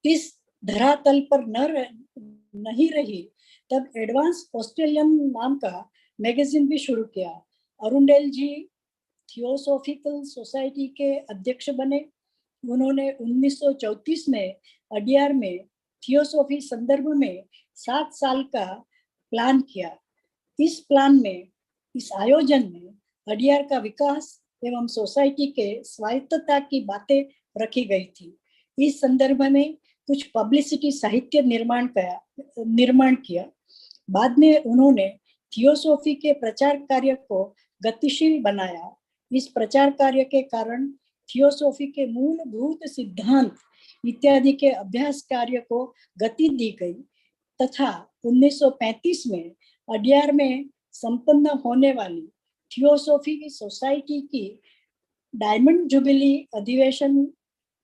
इस धरातल पर नहीं रही, तब एडवांस ऑस्ट्रेलियन नाम का मैगजीन भी शुरू किया। अरुंडेल जी थियोसॉफिकल सोसाइटी के अध्यक्ष बने। उन्होंने 1934 में अडियार में थियोसॉफी संदर्भ में 7 साल का प्लान किया। इस प्लान में, इस आयोजन में अडियार का विकास एवं सोसाइटी के स्वायत्तता की बातें रखी गई थी। इस संदर्भ में कुछ पब्लिसिटी साहित्य निर्माण किया। बाद में उन्होंने थियोसॉफी के प्रचार कार्य को गतिशील बनाया। इस प्रचार कार्य के कारण थियोसॉफी के मूलभूत सिद्धांत इत्यादि के अभ्यास कार्य को गति दी गई तथा 1935 में अडियार में संपन्न होने वाली थियोसॉफी सोसाइटी की डायमंड जुबिली अधिवेशन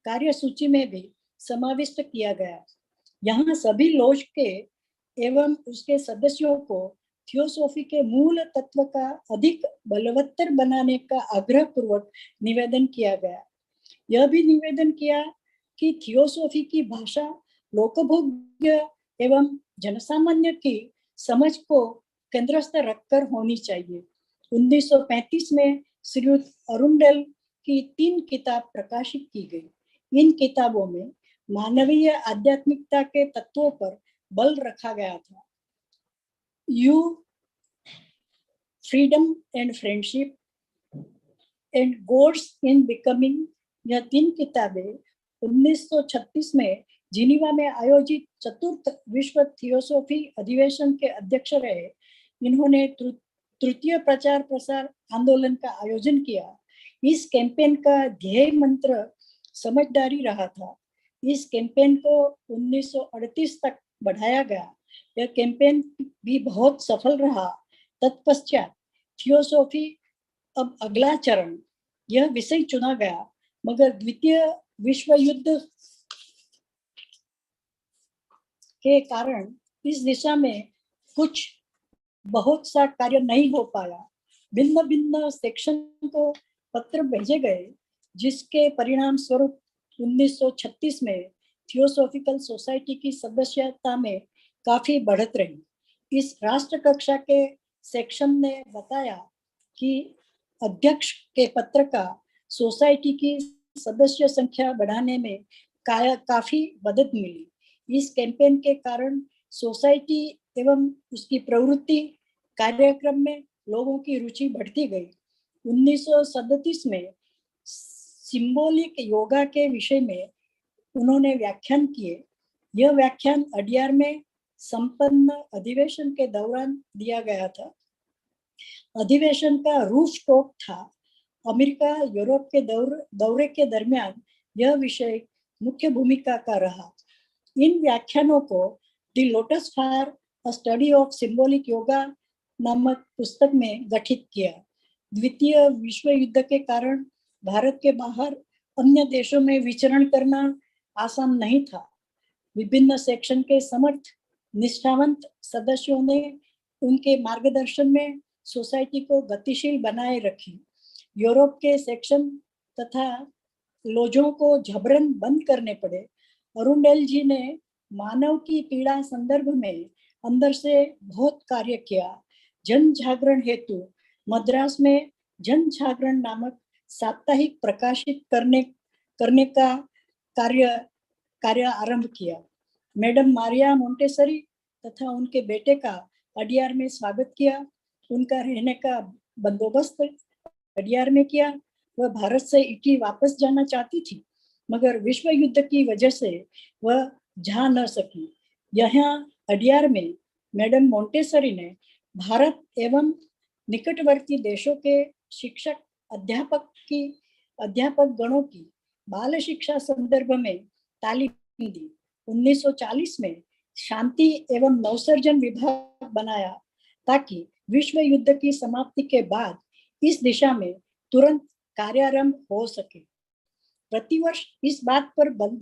कार्यसूची में भी समाविष्ट किया गया। यहाँ सभी लॉज के एवं उसके सदस्यों को थियोसॉफी के मूल तत्व का अधिक बलवत्तर बनाने का आग्रह पूर्वक निवेदन किया गया। यह भी निवेदन किया कि थियोसॉफी की भाषा लोकभोग्य एवं जनसामान्य की समझ को केंद्रस्थ रखकर होनी चाहिए। 1935 में श्रीयुत अरुंडेल की 3 किताब प्रकाशित की गई। इन किताबों में मानवीय आध्यात्मिकता के तत्वों पर बल रखा गया था। You, freedom and friendship and gods in becoming, यह 3 किताबें 1936 में जिनीवा में आयोजित 4th विश्व थियोसॉफी अधिवेशन के अध्यक्ष रहे। इन्होंने तृतीय प्रचार प्रसार आंदोलन का आयोजन किया। इस कैंपेन का ध्येय मंत्र समझदारी रहा था। इस कैंपेन को 1938 तक बढ़ाया गया। यह कैंपेन भी बहुत सफल रहा। तत्पश्चात थियोसॉफी अब अगला चरण, यह विषय चुना गया, मगर द्वितीय विश्व युद्ध के कारण इस दिशा में कुछ बहुत सा कार्य नहीं हो पाया। भिन्न भिन्न सेक्शन को पत्र भेजे गए, जिसके परिणाम स्वरूप 1936 में थियोसॉफिकल सोसाइटी की सदस्यता में काफी बढ़त रही। इस राष्ट्र कक्षा के सेक्शन ने बताया कि अध्यक्ष के पत्र का सोसाइटी की सदस्य संख्या बढ़ाने में काफी मदद मिली। इस कैंपेन के कारण सोसाइटी एवं उसकी प्रवृत्ति कार्यक्रम में लोगों की रुचि बढ़ती गई। 1937 में सिंबॉलिक योगा के विषय में उन्होंने व्याख्यान किए। यह व्याख्यान अडियार में संपन्न अधिवेशन के दौरान दिया गया था। अधिवेशन का रूफ टॉक था। अमेरिका यूरोप के दौरे के दरमियान यह विषय मुख्य भूमिका का रहा। इन व्याख्यानों को the lotus fire a study of symbolic yoga नामक पुस्तक में गठित किया। द्वितीय विश्व युद्ध के कारण भारत के बाहर अन्य देशों में विचरण करना आसान नहीं था। विभिन्न सेक्शन के समर्थ निष्ठावंत सदस्यों ने उनके मार्गदर्शन में सोसाइटी को गतिशील बनाए रखी। यूरोप के सेक्शन तथा लोजों को जबरन बंद करने पड़े, अरुंडेल जी ने मानव की पीड़ा संदर्भ में अंदर से बहुत कार्य किया। जन जागरण हेतु मद्रास में जन जागरण नामक साप्ताहिक प्रकाशित करने का कार्य आरंभ किया। मैडम मारिया मोंटेसरी तथा उनके बेटे का अडियार में स्वागत किया। उनका रहने का बंदोबस्त अडियार में किया। वह भारत से इटली वापस जाना चाहती थी, मगर विश्व युद्ध की वजह से वह जा न सकी। यहाँ अडियार में मैडम मोंटेसरी ने भारत एवं निकटवर्ती देशों के शिक्षक अध्यापक गणों की बाल शिक्षा संदर्भ में तालीम दी। 1940 में शांति एवं नवसर्जन विभाग बनाया ताकि विश्व युद्ध की समाप्ति के बाद इस दिशा में तुरंत कार्यारंभ हो सके। प्रतिवर्ष इस बात पर बल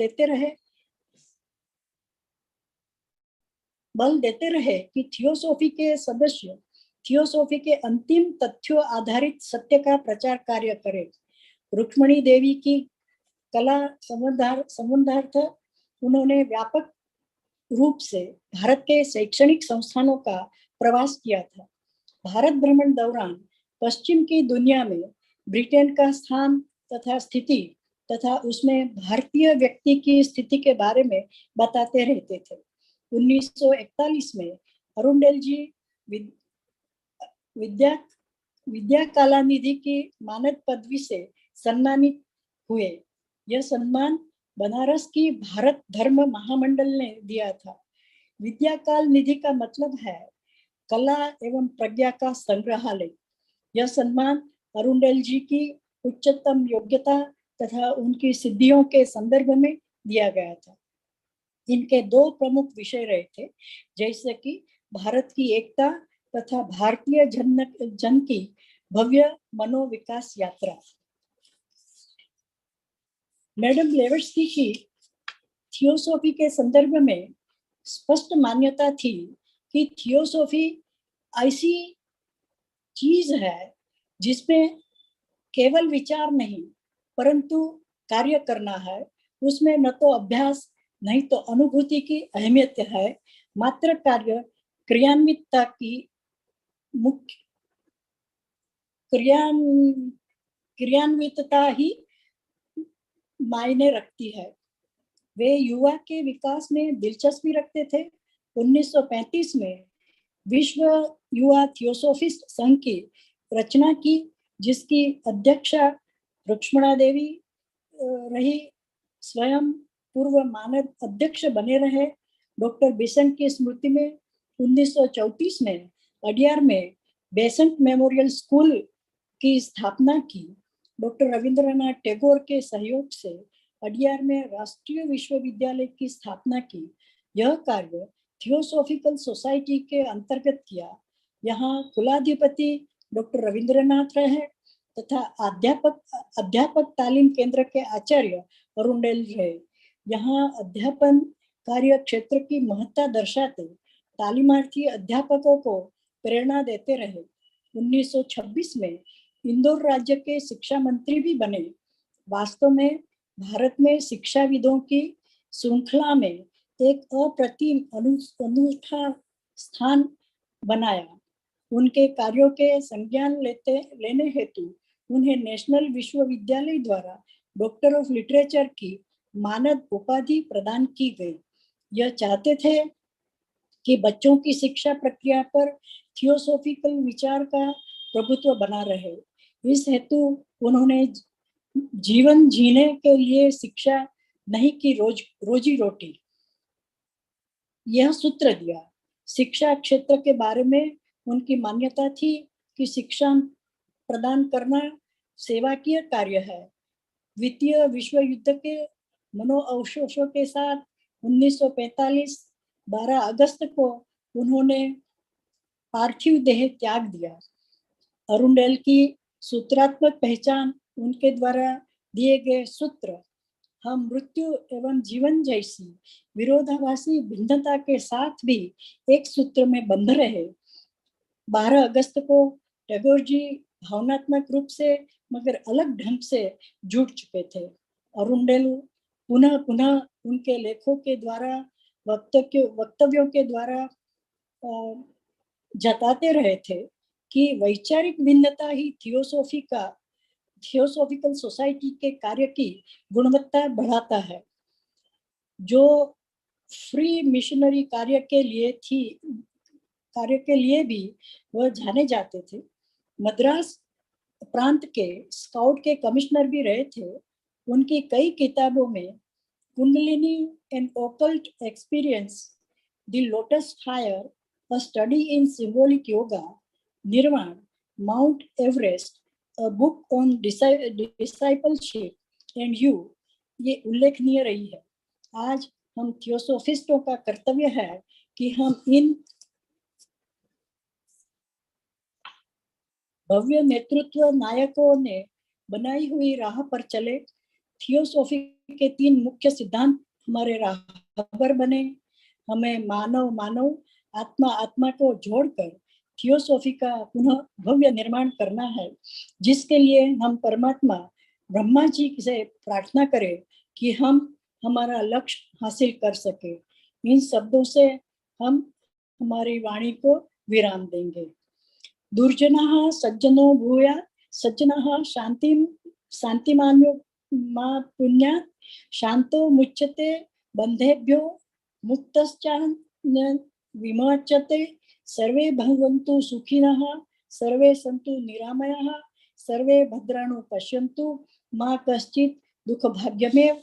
देते रहे कि थियोसॉफी के सदस्य थियोसॉफी के अंतिम तथ्यों आधारित सत्य का प्रचार कार्य करें। रुक्मणी देवी की कला संबंधार्थ उन्होंने व्यापक रूप से भारत के शैक्षणिक संस्थानों का प्रवास किया था। भारत भ्रमण दौरान पश्चिम की दुनिया में ब्रिटेन का स्थान तथा स्थिति तथा उसमें भारतीय व्यक्ति की स्थिति के बारे में बताते रहते थे। 1941 में अरुंडेल जी विद्या कलानिधि की मानद पदवी से सम्मानित हुए। यह सम्मान बनारस की भारत धर्म महामंडल ने दिया था। विद्या काल निधि का मतलब है कला एवं प्रज्ञा का संग्रहालय। यह सम्मान अरुंडेल जी की उच्चतम योग्यता तथा उनकी सिद्धियों के संदर्भ में दिया गया था। इनके दो प्रमुख विषय रहे थे, जैसे कि भारत की एकता तथा भारतीय जन की भव्य मनोविकास यात्रा। मैडम ब्लेवेट्स्की की थियोसॉफी के संदर्भ में स्पष्ट मान्यता थी कि थियोसॉफी ऐसी चीज है जिसमें केवल विचार नहीं परंतु कार्य करना है। उसमें न तो अभ्यास नहीं तो अनुभूति की अहमियत है। मात्र कार्य क्रियान्वितता की मुख्य क्रियान्वितता ही मायने रखती है। वे युवा के विकास में दिलचस्पी रखते थे। 1935 में विश्व युवा थियोसॉफिस्ट संघ की रचना की, जिसकी अध्यक्षा रुक्ष्मणा देवी रही। स्वयं पूर्व मानद अध्यक्ष बने रहे। डॉक्टर बेसेंट की स्मृति में 1934 में अडियार में बेसेंट मेमोरियल स्कूल की स्थापना की। डॉक्टर रविंद्रनाथ टैगोर के सहयोग से अडियार में राष्ट्रीय विश्वविद्यालय की स्थापना की। यह कार्य थियोसॉफिकल सोसाइटी के अंतर्गत किया। यहाँ कुलाधिपति डॉक्टर रविंद्रनाथ रहे तथा अध्यापक तालीम केंद्र के आचार्य अरुंडेल रहे। यहाँ अध्यापन कार्य क्षेत्र की महत्ता दर्शाते तालीमार्थी अध्यापकों को प्रेरणा देते रहे। 1926 में इंदौर राज्य के शिक्षा मंत्री भी बने। वास्तव में भारत में शिक्षाविदों की श्रृंखला में एक अप्रतिम अनूठा स्थान बनाया। उनके कार्यों के संज्ञान लेने हेतु उन्हें नेशनल विश्वविद्यालय द्वारा डॉक्टर ऑफ लिटरेचर की मानद उपाधि प्रदान की गई। यह चाहते थे कि बच्चों की शिक्षा प्रक्रिया पर थियोसॉफिकल विचार का प्रभुत्व बना रहे। इस हेतु उन्होंने जीवन जीने के लिए शिक्षा नहीं की रोजी रोटी यह सूत्र दिया। शिक्षा क्षेत्र के बारे में उनकी मान्यता थी कि शिक्षा प्रदान करना सेवाकीय कार्य है। द्वितीय विश्व युद्ध के मनोअवशोषों के साथ 1945 12 अगस्त को उन्होंने पार्थिव देह त्याग दिया। अरुंडेल की सूत्रात्मक पहचान उनके द्वारा दिए गए सूत्र हम मृत्यु एवं जीवन जैसी विरोधाभासी भिन्नता के साथ भी एक सूत्र में बंध रहे। 12 अगस्त को टैगोर जी भावनात्मक रूप से मगर अलग ढंग से जुड़ चुके थे। अरुंडेल पुनः पुनः उनके लेखों के द्वारा वक्तव्यों के द्वारा जताते रहे थे कि वैचारिक भिन्नता ही थियोसॉफिकल सोसाइटी के कार्य की गुणवत्ता बढ़ाता है। जो फ्री मिशनरी कार्य के लिए भी वह जाने जाते थे। मद्रास प्रांत के स्काउट के कमिश्नर भी रहे थे। उनकी कई किताबों में kundalini and occult experience, the lotus fire, a study in symbolic yoga, nirvana, Mount Everest, a book on discipleship and you, ये उल्लेखनीय रही है। आज हम थियोसॉफिस्टों का कर्तव्य है कि हम इन भव्य नेतृत्व नायकों ने बनाई हुई राह पर चले। थियोसॉफी के 3 मुख्य सिद्धांत हमारे राहबर बने। हमें मानव मानव, आत्मा आत्मा को जोड़कर थियोसॉफी का पुनः भव्य निर्माण करना है, जिसके लिए हम परमात्मा ब्रह्मा जी से प्रार्थना करें कि हम हमारा लक्ष्य हासिल कर सके। इन शब्दों से हम हमारी वाणी को विराम देंगे। दुर्जनः सज्जनो भूयात्, सज्जनः शांतिमान्यो मा पुण्यात्, शांतो मुच्यते बंधेभ्यो, मुक्तश्चान् विमोच्यते। सर्वे भवन्तु सुखिनः, सर्वे सन्तु निरामयाः, सर्वे भद्राणि पश्यन्तु, मा कश्चित् दुःखभाग्यमेव।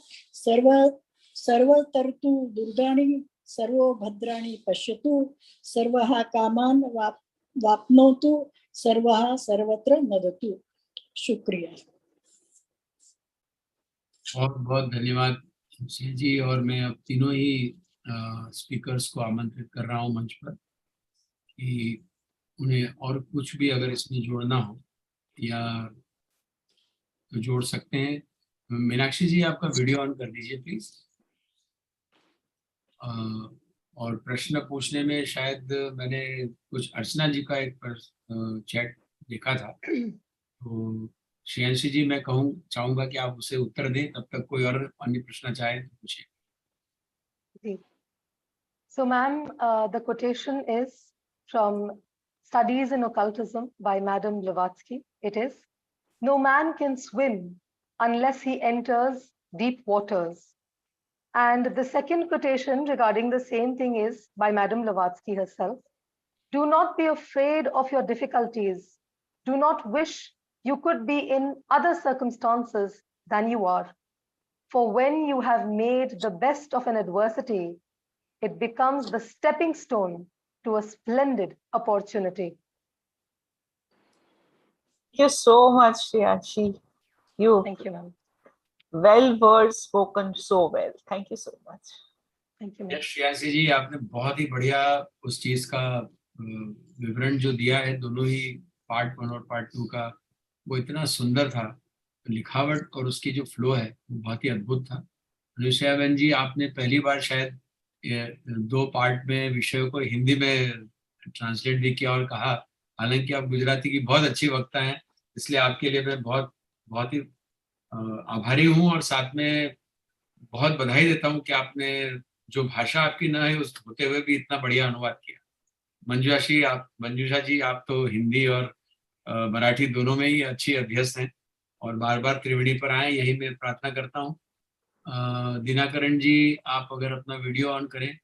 सर्वतरतु दुर्गाणि, सर्वो भद्राणि पश्यतु, सर्वः कामान् वाप्नोतु, सर्वः सर्वत्र नदतु। शुक्रिया। बहुत बहुत धन्यवाद सिंह जी। और मैं अब तीनों ही स्पीकर्स को आमंत्रित कर रहा हूँ मंच पर कि उन्हें और कुछ भी अगर इसमें जोड़ना हो या तो जोड़ सकते हैं। मीनाक्षी जी, आपका वीडियो ऑन कर दीजिए प्लीज। और प्रश्न पूछने में शायद मैंने कुछ अर्चना जी का एक चैट देखा था, तो श्रेयांशी जी मैं चाहूंगा कि आप उसे उत्तर दें, तब तक कोई और अन्य प्रश्न चाहे तो पूछिए। So ma'am, the quotation is from Studies in Occultism by Madame Blavatsky. It is, "No man can swim unless he enters deep waters." And the second quotation regarding the same thing is by Madame Blavatsky herself. "Do not be afraid of your difficulties. Do not wish you could be in other circumstances than you are. For when you have made the best of an adversity, it becomes the stepping stone to a splendid opportunity." Thank you so much, Shreyashi. Thank you, ma'am. Well words spoken so well. Thank you so much. Thank you, ma'am. Shreyanshi ji, आपने बहुत ही बढ़िया उस चीज का विवरण जो दिया है, दोनों ही पार्ट 1 और पार्ट 2 का, वो इतना सुंदर था। लिखावट और उसकी जो फ्लो है वो बहुत ही अद्भुत था। अनुसुया बहन जी, आपने पहली बार शायद 2 पार्ट में विषयों को हिंदी में ट्रांसलेट भी किया और कहा, हालांकि आप गुजराती की बहुत अच्छी वक्ता हैं, इसलिए आपके लिए मैं बहुत ही आभारी हूँ और साथ में बहुत बधाई देता हूँ कि आपने जो भाषा आपकी न है उस होते हुए भी इतना बढ़िया अनुवाद किया। मंजूषा जी, आप तो हिंदी और मराठी दोनों में ही अच्छी अभ्यस्त हैं और बार बार त्रिवेणी पर आए, यही मैं प्रार्थना करता हूँ। दिनाकरण जी, आप अगर अपना वीडियो ऑन करें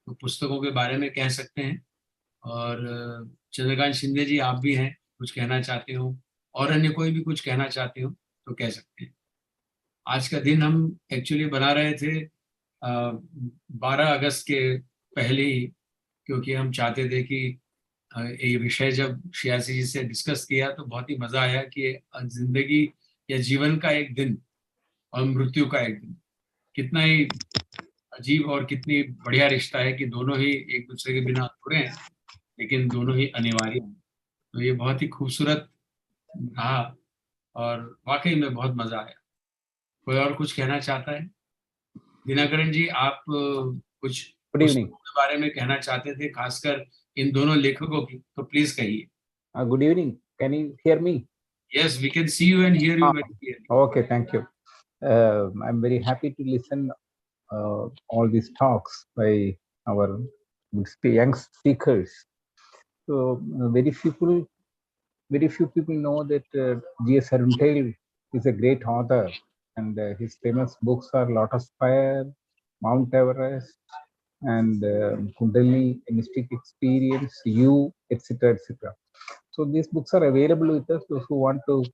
तो पुस्तकों के बारे में कह सकते हैं। और चंद्रकांत शिंदे जी, आप भी हैं, कुछ कहना चाहते हो और अन्य कोई भी कुछ कहना चाहते हो तो कह सकते हैं। आज का दिन हम एक्चुअली बना रहे थे 12 अगस्त के पहले ही, क्योंकि हम चाहते थे कि ये विषय जब श्रेयांशी जी से डिस्कस किया तो बहुत ही मजा आया कि जिंदगी या जीवन का एक दिन और मृत्यु का एक दिन कितना ही अजीब और कितनी बढ़िया रिश्ता है कि दोनों ही एक दूसरे के बिना अधूरे हैं, लेकिन दोनों ही अनिवार्य हैं। तो ये बहुत ही खूबसूरत रहा और वाकई में बहुत मजा आया। कोई और कुछ कहना चाहता है? दिनाकरण जी, आप कुछ पुस्तकों के बारे में कहना चाहते थे, खासकर इन दोनों लेखकों की, तो प्लीज कहिए। Good evening. Can you hear me? Yes, we can see you and hear you very clearly. Okay, thank you. I'm very happy to listen all these talks by our young speakers. So very few people know that G.S. Arundale is a great author, and his famous books are Lotus Fire, Mount Everest, and Kundalini, A Mystic Experience, You, etc., etc. So these books are available with us. Those who want to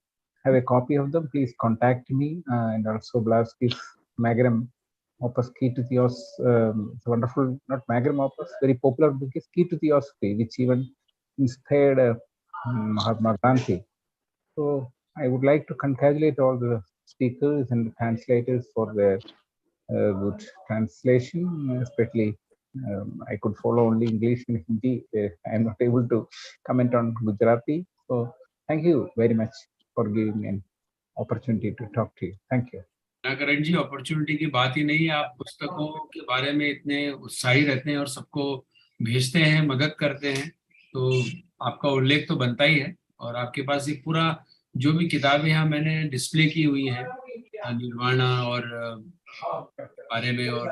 have a copy of them, please contact me. And also Blavatsky's Magnum Opus Key to Theos, it's wonderful, not Magnum Opus, very popular book is Key to Theosophy, which even inspired Mahatma Gandhi. So I would like to congratulate all the speakers and the translators for their good translation, especially I could follow only English and Hindi. I am not able to comment on Gujarati. So thank you very much for giving me an opportunity to talk to you. Thank you. Karan ji, opportunity की बात ही नहीं है। आप पुस्तकों के बारे में इतने उत्साही रहते हैं और सबको भेजते हैं, मदद करते हैं, तो आपका उल्लेख तो बनता ही है। और आपके पास एक पूरा जो भी किताबें यहाँ मैंने डिस्प्ले की हुई है निर्वाणा और बारे में और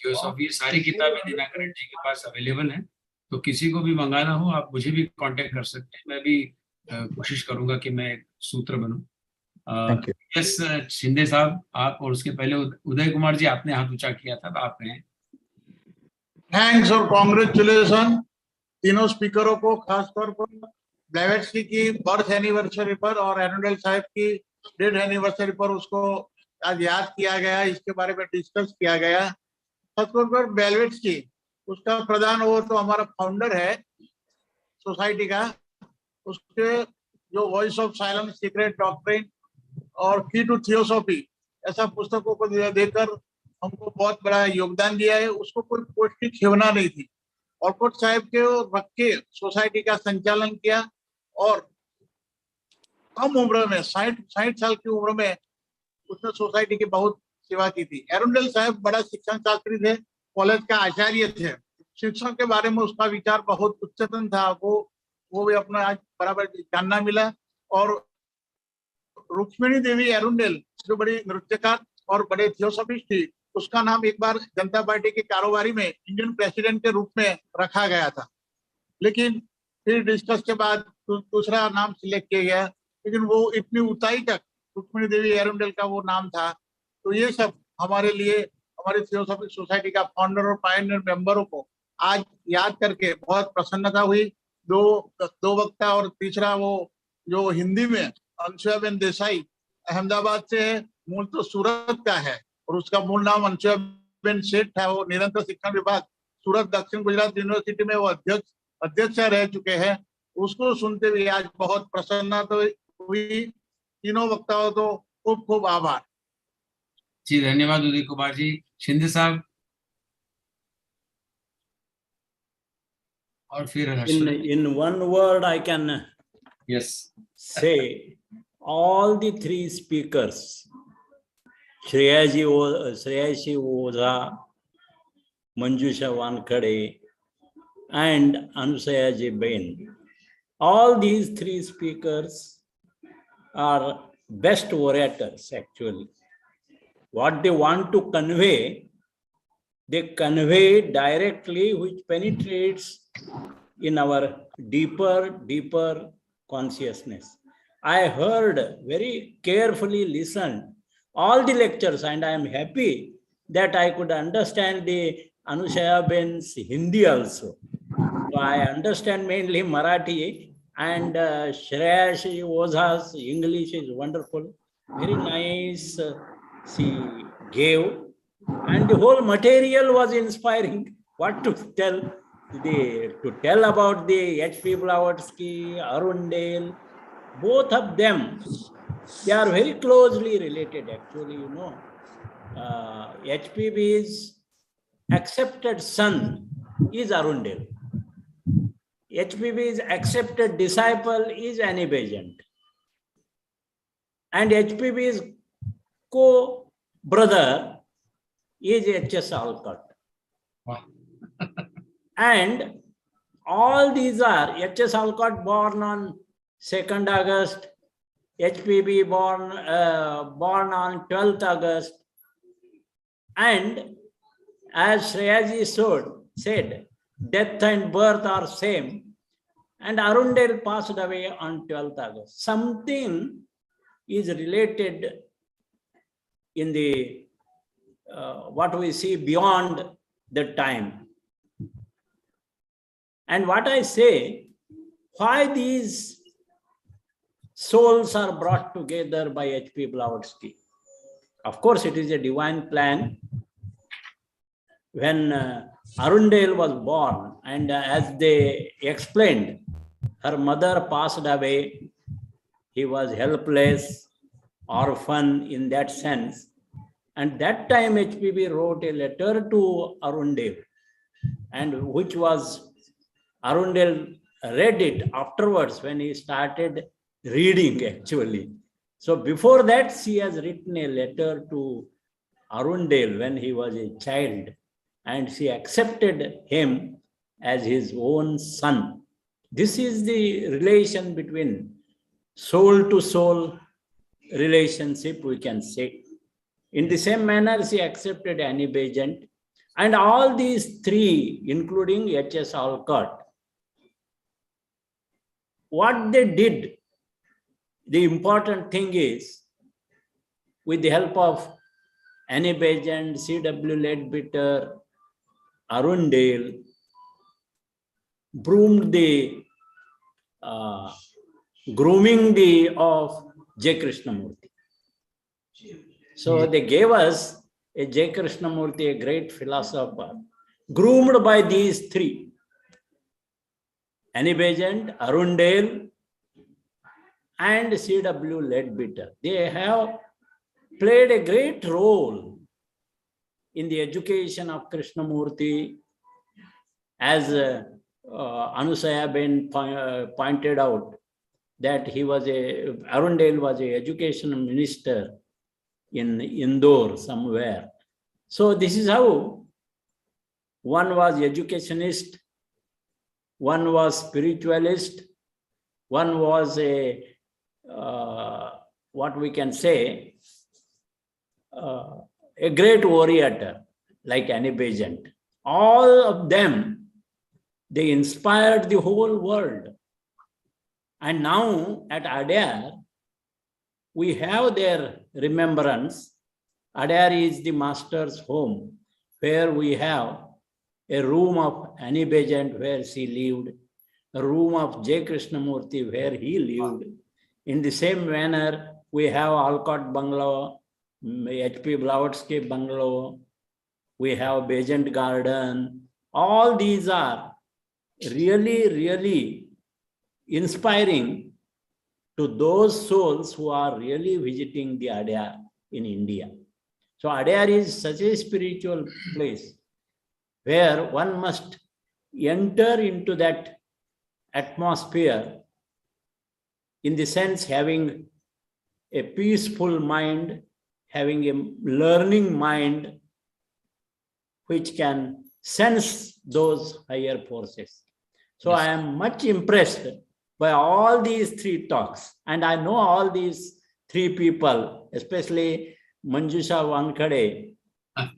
थियोसॉफी, सारी किताबें दिनाकरण जी के पास अवेलेबल हैं। तो किसी को भी मंगाना हो आप मुझे भी कांटेक्ट कर सकते हैं। मैं भी कोशिश करूंगा कि मैं एक सूत्र बनूं। यस शिंदे साहब, आप और उसके पहले उदय कुमार जी, आपने हाथ ऊंचा किया था, तो आप कहें। थैंक्स और कांग्रेचुलेशन तीनों स्पीकरों को, खासतौर पर ब्लेवेट्स्की की बर्थ एनिवर्सरी पर और अरुंडेल साहब की डेथ एनिवर्सरी पर उसको आज याद किया गया, इसके बारे में डिस्कस किया गया। खासतौर पर ब्लेवेट्स्की, उसका प्रधान वो तो हमारा फाउंडर है सोसाइटी का, उसके जो voice of silence, secret doctrine और की टू थियोसॉफी ऐसा पुस्तकों को देकर हमको बहुत बड़ा योगदान दिया है। उसको कोई पोस्ट की खेवना नहीं थी। ऑलकोट साहब के रख के सोसाइटी का संचालन किया और कम उम्र में 60 साल की उम्र में उसने सोसाइटी की बहुत सेवा की थी। अरुंडल साहब बड़ा शिक्षण शास्त्री थे, कॉलेज का आचार्य थे। शिक्षण के बारे में उसका विचार बहुत उच्चतम था, वो भी अपना आज बराबर जानना मिला। और रुक्मिणी देवी अरुंडेल जो बड़ी नृत्यकार और बड़े थियोसॉफिस्ट थी, उसका नाम एक बार जनता पार्टी के कारोबारी में इंडियन प्रेसिडेंट के रूप में रखा गया था, लेकिन फिर डिस्कस के बाद दूसरा नाम सिलेक्ट किया गया। लेकिन वो इतनी ऊंचाई तक रुक्मिणी देवी अरुंडेल का वो नाम था। तो ये सब हमारे लिए, हमारे थियोसॉफिक सोसाइटी का फाउंडर और पायनियर मेंबरों को आज याद करके बहुत प्रसन्नता हुई। दो वक्ता और तीसरा वो जो हिंदी में अंसुया बेन देसाई अहमदाबाद से है, मूल तो सूरत का है और उसका मूल नाम अंसुया बेन सेठ था। वो निरंतर शिक्षण विभाग सूरत दक्षिण गुजरात यूनिवर्सिटी में वो अध्यक्ष रह चुके हैं। उसको सुनते हुए आज बहुत प्रसन्नता हुई। तीनों वक्ताओं को खूब खूब आभार जी। धन्यवाद उदय कुमार जी। शिंदे साहब और फिर in one word I can say all the three speakers, Shreyashi Oza, Manjusha Wankhede, and Ansuya ji Bain. All these three speakers are best orators actually. What they want to convey, they convey directly, which penetrates in our deeper consciousness. I heard, very carefully listened all the lectures, and I am happy that I could understand the Anusaya Ben's Hindi also. So I understand mainly Marathi, and Shreyashi Oza's English is wonderful. Very nice she gave, and the whole material was inspiring. What to tell? To tell about the H.P.BLAVATSKY, Arundale, both of them, they are very closely related actually, you know. H.P.B's accepted son is Arundale. H.P.B's accepted disciple is Annie Besant. And H.P.B's co-brother is H.S. Alcott. Wow. And all these are H.S. Alcott, born on 2nd August H.P.B. born on 12th August. And as Shreyaji said, death and birth are same. And Arundale passed away on 12th August. Something is related in the what we see beyond the time. And what I say, why these souls are brought together by H.P.BLAVATSKY. Of course, it is a divine plan. When Arundale was born, and as they explained, her mother passed away. He was helpless, orphan in that sense. And that time HPB wrote a letter to Arundale, and which was Arundale read it afterwards when he started reading actually. So before that, she has written a letter to Arundale when he was a child, and she accepted him as his own son. This is the relation between soul to soul relationship, we can say. In the same manner, she accepted Annie Besant, and all these three, including H.S. Alcott, what they did, the important thing is, with the help of Annie Besant, C.W. Leadbeater, Arundale, grooming of J. Krishnamurti. So they gave us a J. Krishnamurti, a great philosopher, groomed by these three: Annie Besant, Arundale, and C.W. Leadbeater. They have played a great role in the education of Krishnamurti. As Anusaya Ben pointed out, that Arundale was an education minister in Indore somewhere. So this is how one was educationist, one was spiritualist, one was a what we can say, a great orator like Annie Besant. All of them, they inspired the whole world. And now at Adyar, we have their remembrance. Adyar is the master's home, where we have a room of Annie Besant where she lived, a room of J. Krishnamurti where he lived. In the same manner, we have Alcott Bungalow, H.P.BLAVATSKY Bungalow, we have Besant Garden. All these are really, really inspiring to those souls who are really visiting the Adyar in India. So Adyar is such a spiritual place where one must enter into that atmosphere, in the sense having a peaceful mind, having a learning mind, which can sense those higher forces. So yes. I am much impressed by all these three talks. And I know all these three people, especially Manjusha Wankhede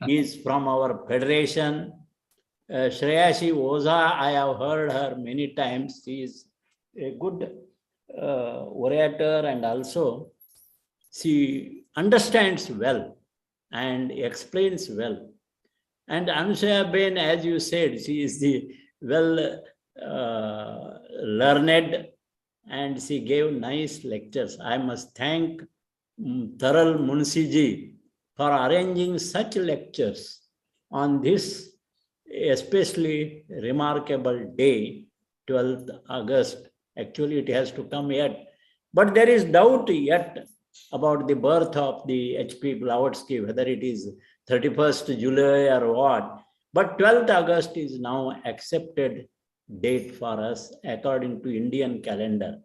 is from our federation. Shreeyashi Oza, I have heard her many times. She is a good orator, and also she understands well and explains well. And Anusaya Ben, as you said, she is the well learned, and she gave nice lectures. I must thank TARAL MUNSHI ji for arranging such lectures on this especially remarkable day, 12th August. Actually, it has to come yet. But there is doubt yet about the birth of the H.P.BLAVATSKY, whether it is 31st July or what. But 12th August is now accepted date for us according to Indian calendar.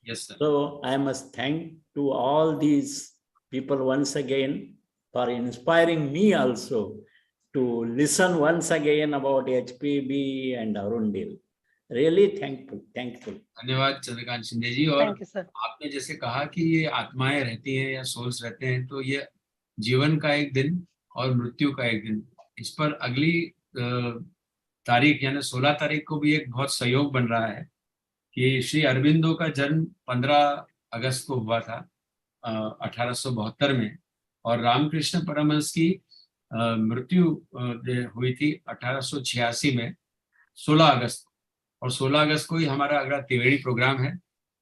Yes, sir. So I must thank to all these people once again for inspiring me also to listen once again about HPB and Arundale. Really thankful. धन्यवाद चंद्रकांत शिंदे जी। और Thank you, sir. आपने जैसे कहा कि ये आत्माएं रहती हैं या सोल्स रहते हैं, तो ये जीवन का एक दिन और मृत्यु का एक दिन, इस पर अगली तारीख यानी 16 तारीख को भी एक बहुत सहयोग बन रहा है कि श्री अरविंदो का जन्म 15 अगस्त को हुआ था 1872 में, और रामकृष्ण परमहंस की मृत्यु हुई थी 1886 में 16 अगस्त। और 16 अगस्त को ही हमारा अगला त्रिवेणी प्रोग्राम है।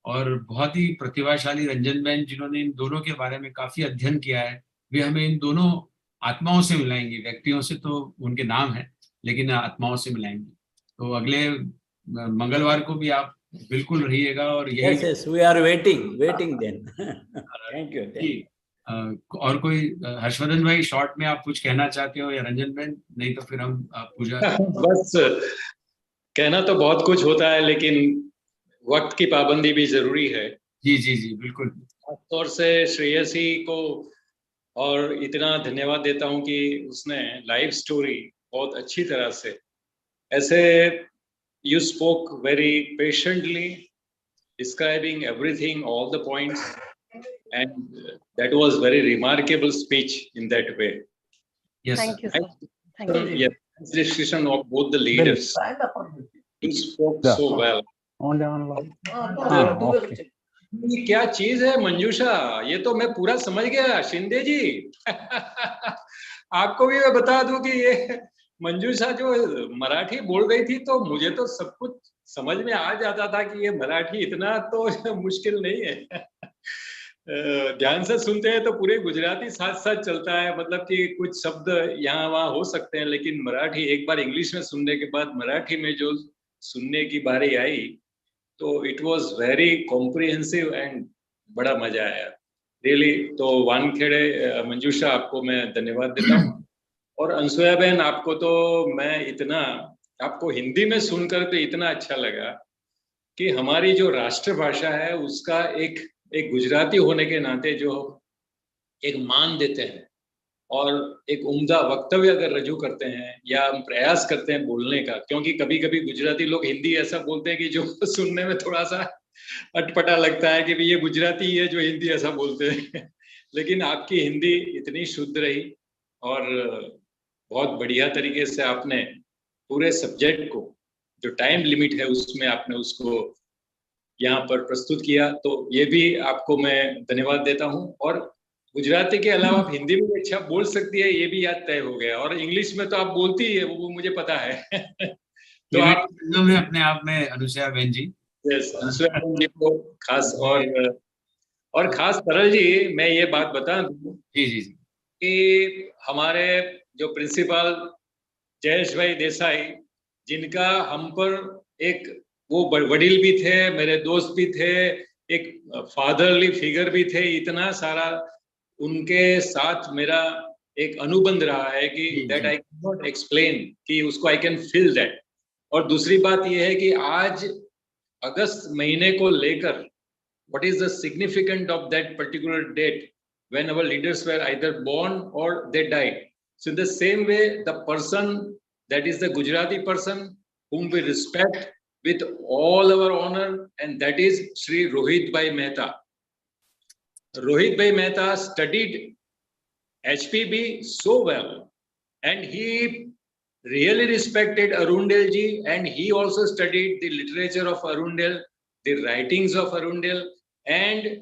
और बहुत ही प्रतिभाशाली रंजन बहन, जिन्होंने इन दोनों के बारे में काफी अध्ययन किया है, वे हमें इन दोनों आत्माओं से मिलाएंगे। व्यक्तियों से तो उनके नाम है, लेकिन आत्माओं से मिलाएंगे। तो अगले मंगलवार को भी आप बिल्कुल रहिएगा। और यही Yes, we are waiting then. Thank you. और कोई हर्षवर्धन भाई शॉर्ट में आप कुछ कहना चाहते हो, या रंजन बहन? नहीं तो फिर हम पूजा। बस कहना तो बहुत कुछ होता है, लेकिन वक्त की पाबंदी भी जरूरी है। जी जी जी बिल्कुल। खासतौर से श्रेयसी को और इतना धन्यवाद देता हूं कि उसने लाइव स्टोरी बहुत अच्छी तरह से, ऐसे you spoke very patiently, describing everything, all the points, and that was very remarkable speech in that way. Yes, Thank you, sir. Thank you. Yes, discussion of both the leaders. You spoke so well. Okay. ये क्या चीज है मंजूषा, ये तो मैं पूरा समझ गया शिंदे जी। आपको भी मैं बता दूं कि ये मंजूषा जो मराठी बोल रही थी, तो मुझे तो सब कुछ समझ में आ जाता था कि ये मराठी इतना तो मुश्किल नहीं है। ध्यान से सुनते हैं तो पूरे गुजराती साथ साथ चलता है, मतलब कि कुछ शब्द यहाँ वहाँ हो सकते हैं, लेकिन मराठी एक बार इंग्लिश में सुनने के बाद मराठी में जो सुनने की बारी आई, तो it was very comprehensive and बड़ा मजा आया रियली। तो वानखेड़े मंजूषा, आपको मैं धन्यवाद देता हूँ। और अंसुया बहन, आपको तो मैं इतना, आपको हिंदी में सुनकर तो इतना अच्छा लगा कि हमारी जो राष्ट्रभाषा है उसका एक गुजराती होने के नाते जो एक मान देते हैं और एक उम्दा वक्तव्य अगर रजू करते हैं या हम प्रयास करते हैं बोलने का, क्योंकि कभी कभी गुजराती लोग हिंदी ऐसा बोलते हैं कि जो सुनने में थोड़ा सा अटपटा लगता है कि भाई ये गुजराती है जो हिंदी ऐसा बोलते हैं। लेकिन आपकी हिंदी इतनी शुद्ध रही और बहुत बढ़िया तरीके से आपने पूरे सब्जेक्ट को, जो टाइम लिमिट है उसमें आपने उसको यहाँ पर प्रस्तुत किया, तो ये भी आपको मैं धन्यवाद देता हूँ। और गुजराती के अलावा आप हिंदी में भी अच्छा बोल सकती है, ये भी याद तय हो गया। और इंग्लिश में तो आप बोलती है, वो मुझे पता है। तो आप अपने आप में अनुसया बहन जी, यस, अनुसया बहन जी को खास और खास तरल जी, मैं ये बात बता दूं कि हमारे जो प्रिंसिपल जयेश भाई देसाई, जिनका हम पर एक वो वडील भी थे, मेरे दोस्त भी थे, एक फादरली फिगर भी थे, इतना सारा उनके साथ मेरा एक अनुबंध रहा है कि that I can not explain, कि उसको आई कैन फील दैट। और दूसरी बात ये है कि आज अगस्त महीने को लेकर what is the significance of that particular date when our leaders were either born or they died. So in the same way, the person that is the Gujarati person whom we respect with all our honor, and that is Shri Rohit Bhai Mehta. Rohit Bhai Mehta studied H.P.B. so well, and he really respected Arundale ji, and he also studied the literature of Arundale, the writings of Arundale. And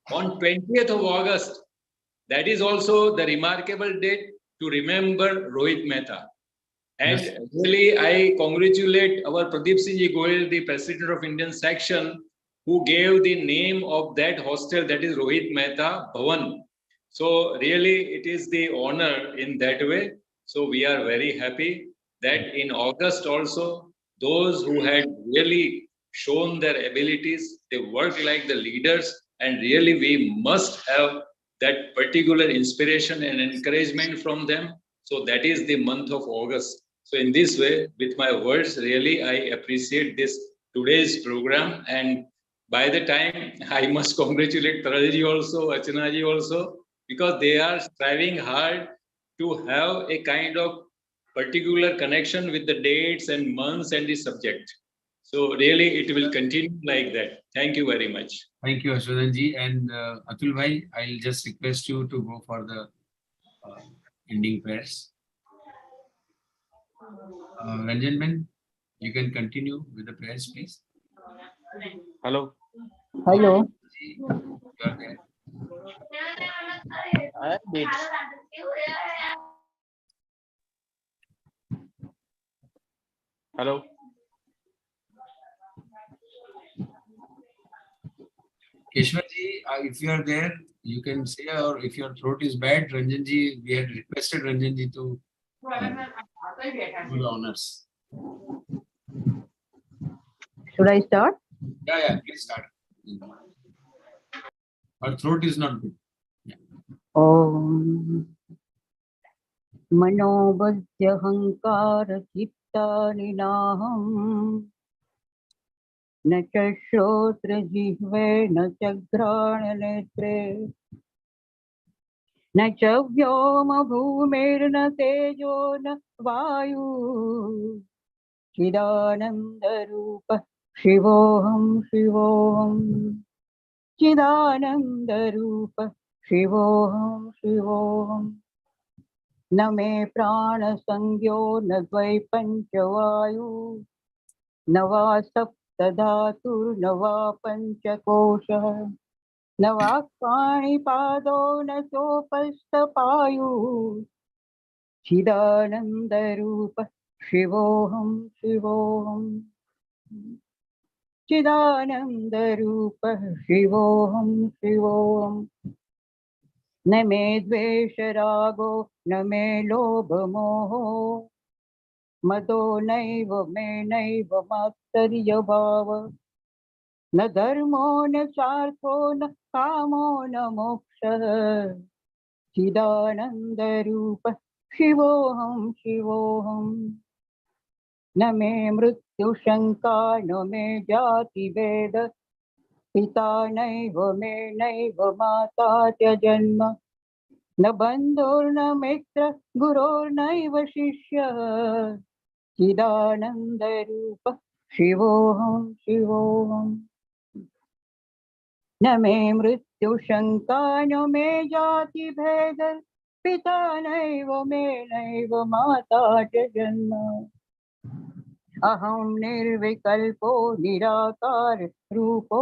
on 20th of August, that is also the remarkable date to remember Rohit Mehta. And yes, really, I congratulate our Pradeep Singh Ji Goyal, the president of Indian section, who gave the name of that hostel, that is Rohit Mehta Bhavan. So really, it is the honor in that way. So we are very happy that in August also, those who had really shown their abilities, they work like the leaders, and really we must have that particular inspiration and encouragement from them. So that is the month of August. So in this way, with my words, really I appreciate this today's program, and by the time I must congratulate Taralji also, Achanaji also, because they are striving hard to have a kind of particular connection with the dates and months and the subject. So really, it will continue like that. Thank you very much. Thank you, Ashwadan ji. And Atul bhai, I'll just request you to go for the ending prayers. Ranjan man, you can continue with the prayers, please. Hello. Hello. You are there. Hello. Keshwar ji, if you are there, you can say, or if your throat is bad, Ranjan ji, we had requested Ranjan ji to do the honors. Should I start? Yeah, please start. Our throat is not good. Om Manobhadhyahankara Chittaninaham न च श्रोत्रजिह्वे न च घ्राणनेत्रे न च व्योमभूमिर्न तेजो न वायु चिदानन्दरूपः शिवोऽहं शिवोऽहं चिदानन्दरूपः शिवोऽहं शिवोऽहं न मे प्राणसंज्ञो न द्वै पञ्चवायु न वा सप्तधातुर्न वा पञ्चकोशः न वा पाणिपादो न चोपस्थपायु चिदानन्दरूपः शिवोऽहं शिवोऽहं चिदानन्दरूपः शिवोऽहं शिवोऽहं न मे द्वेषरागो न मे लोभमोहो मदो नैव मे नैव मात्सर्यभाव न धर्मो न चार्थो न कामो न मोक्षः चिदानन्दरूपः शिवोऽहं शिवोऽहं न मे मृत्युशङ्का न मे जातिभेद पिता नैव मे नैव माता च जन्म न बन्धुर्न मित्र गुरोर्नैव शिष्यः चिदानन्दरूपः शिवोऽहं शिवोऽहं न मे मृत्युशङ्का न मे जातिभेद पिता नैव मे नैव माता च जन्म अहं निर्विकल्पो निराकार रूपो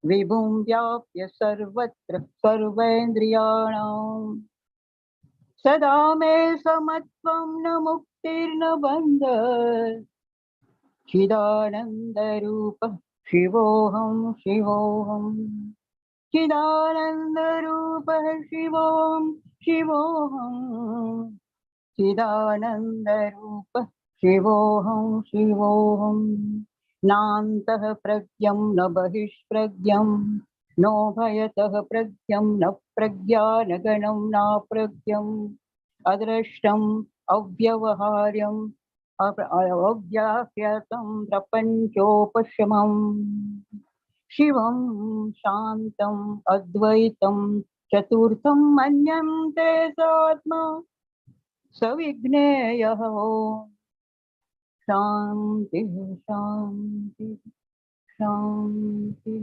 विभुं व्याप्य सर्वत्र सर्वेन्द्रियाणां सदा मे समत्वं न मुक्तिर्न बन्धः चिदानन्दरूपः शिवोऽहं शिवोऽहं चिदानन्दरूपः शिवोऽहं शिवोऽहं चिदानन्दरूपः शिवोऽहं शिवोऽहं नान्तः प्रज्ञं न बहिष्प्रज्ञं नो भयतः प्रज्ञं न प्रज्ञानगणं नाप्रज्ञम् अदृष्टम् अव्यवहार्यम् अव्याख्यातं प्रपञ्चोपशमम् शिवं शान्तम् अद्वैतं चतुर्थं मन्यन्ते सात्मा सविघ्नेयः शान्ति शान्ति शान्ति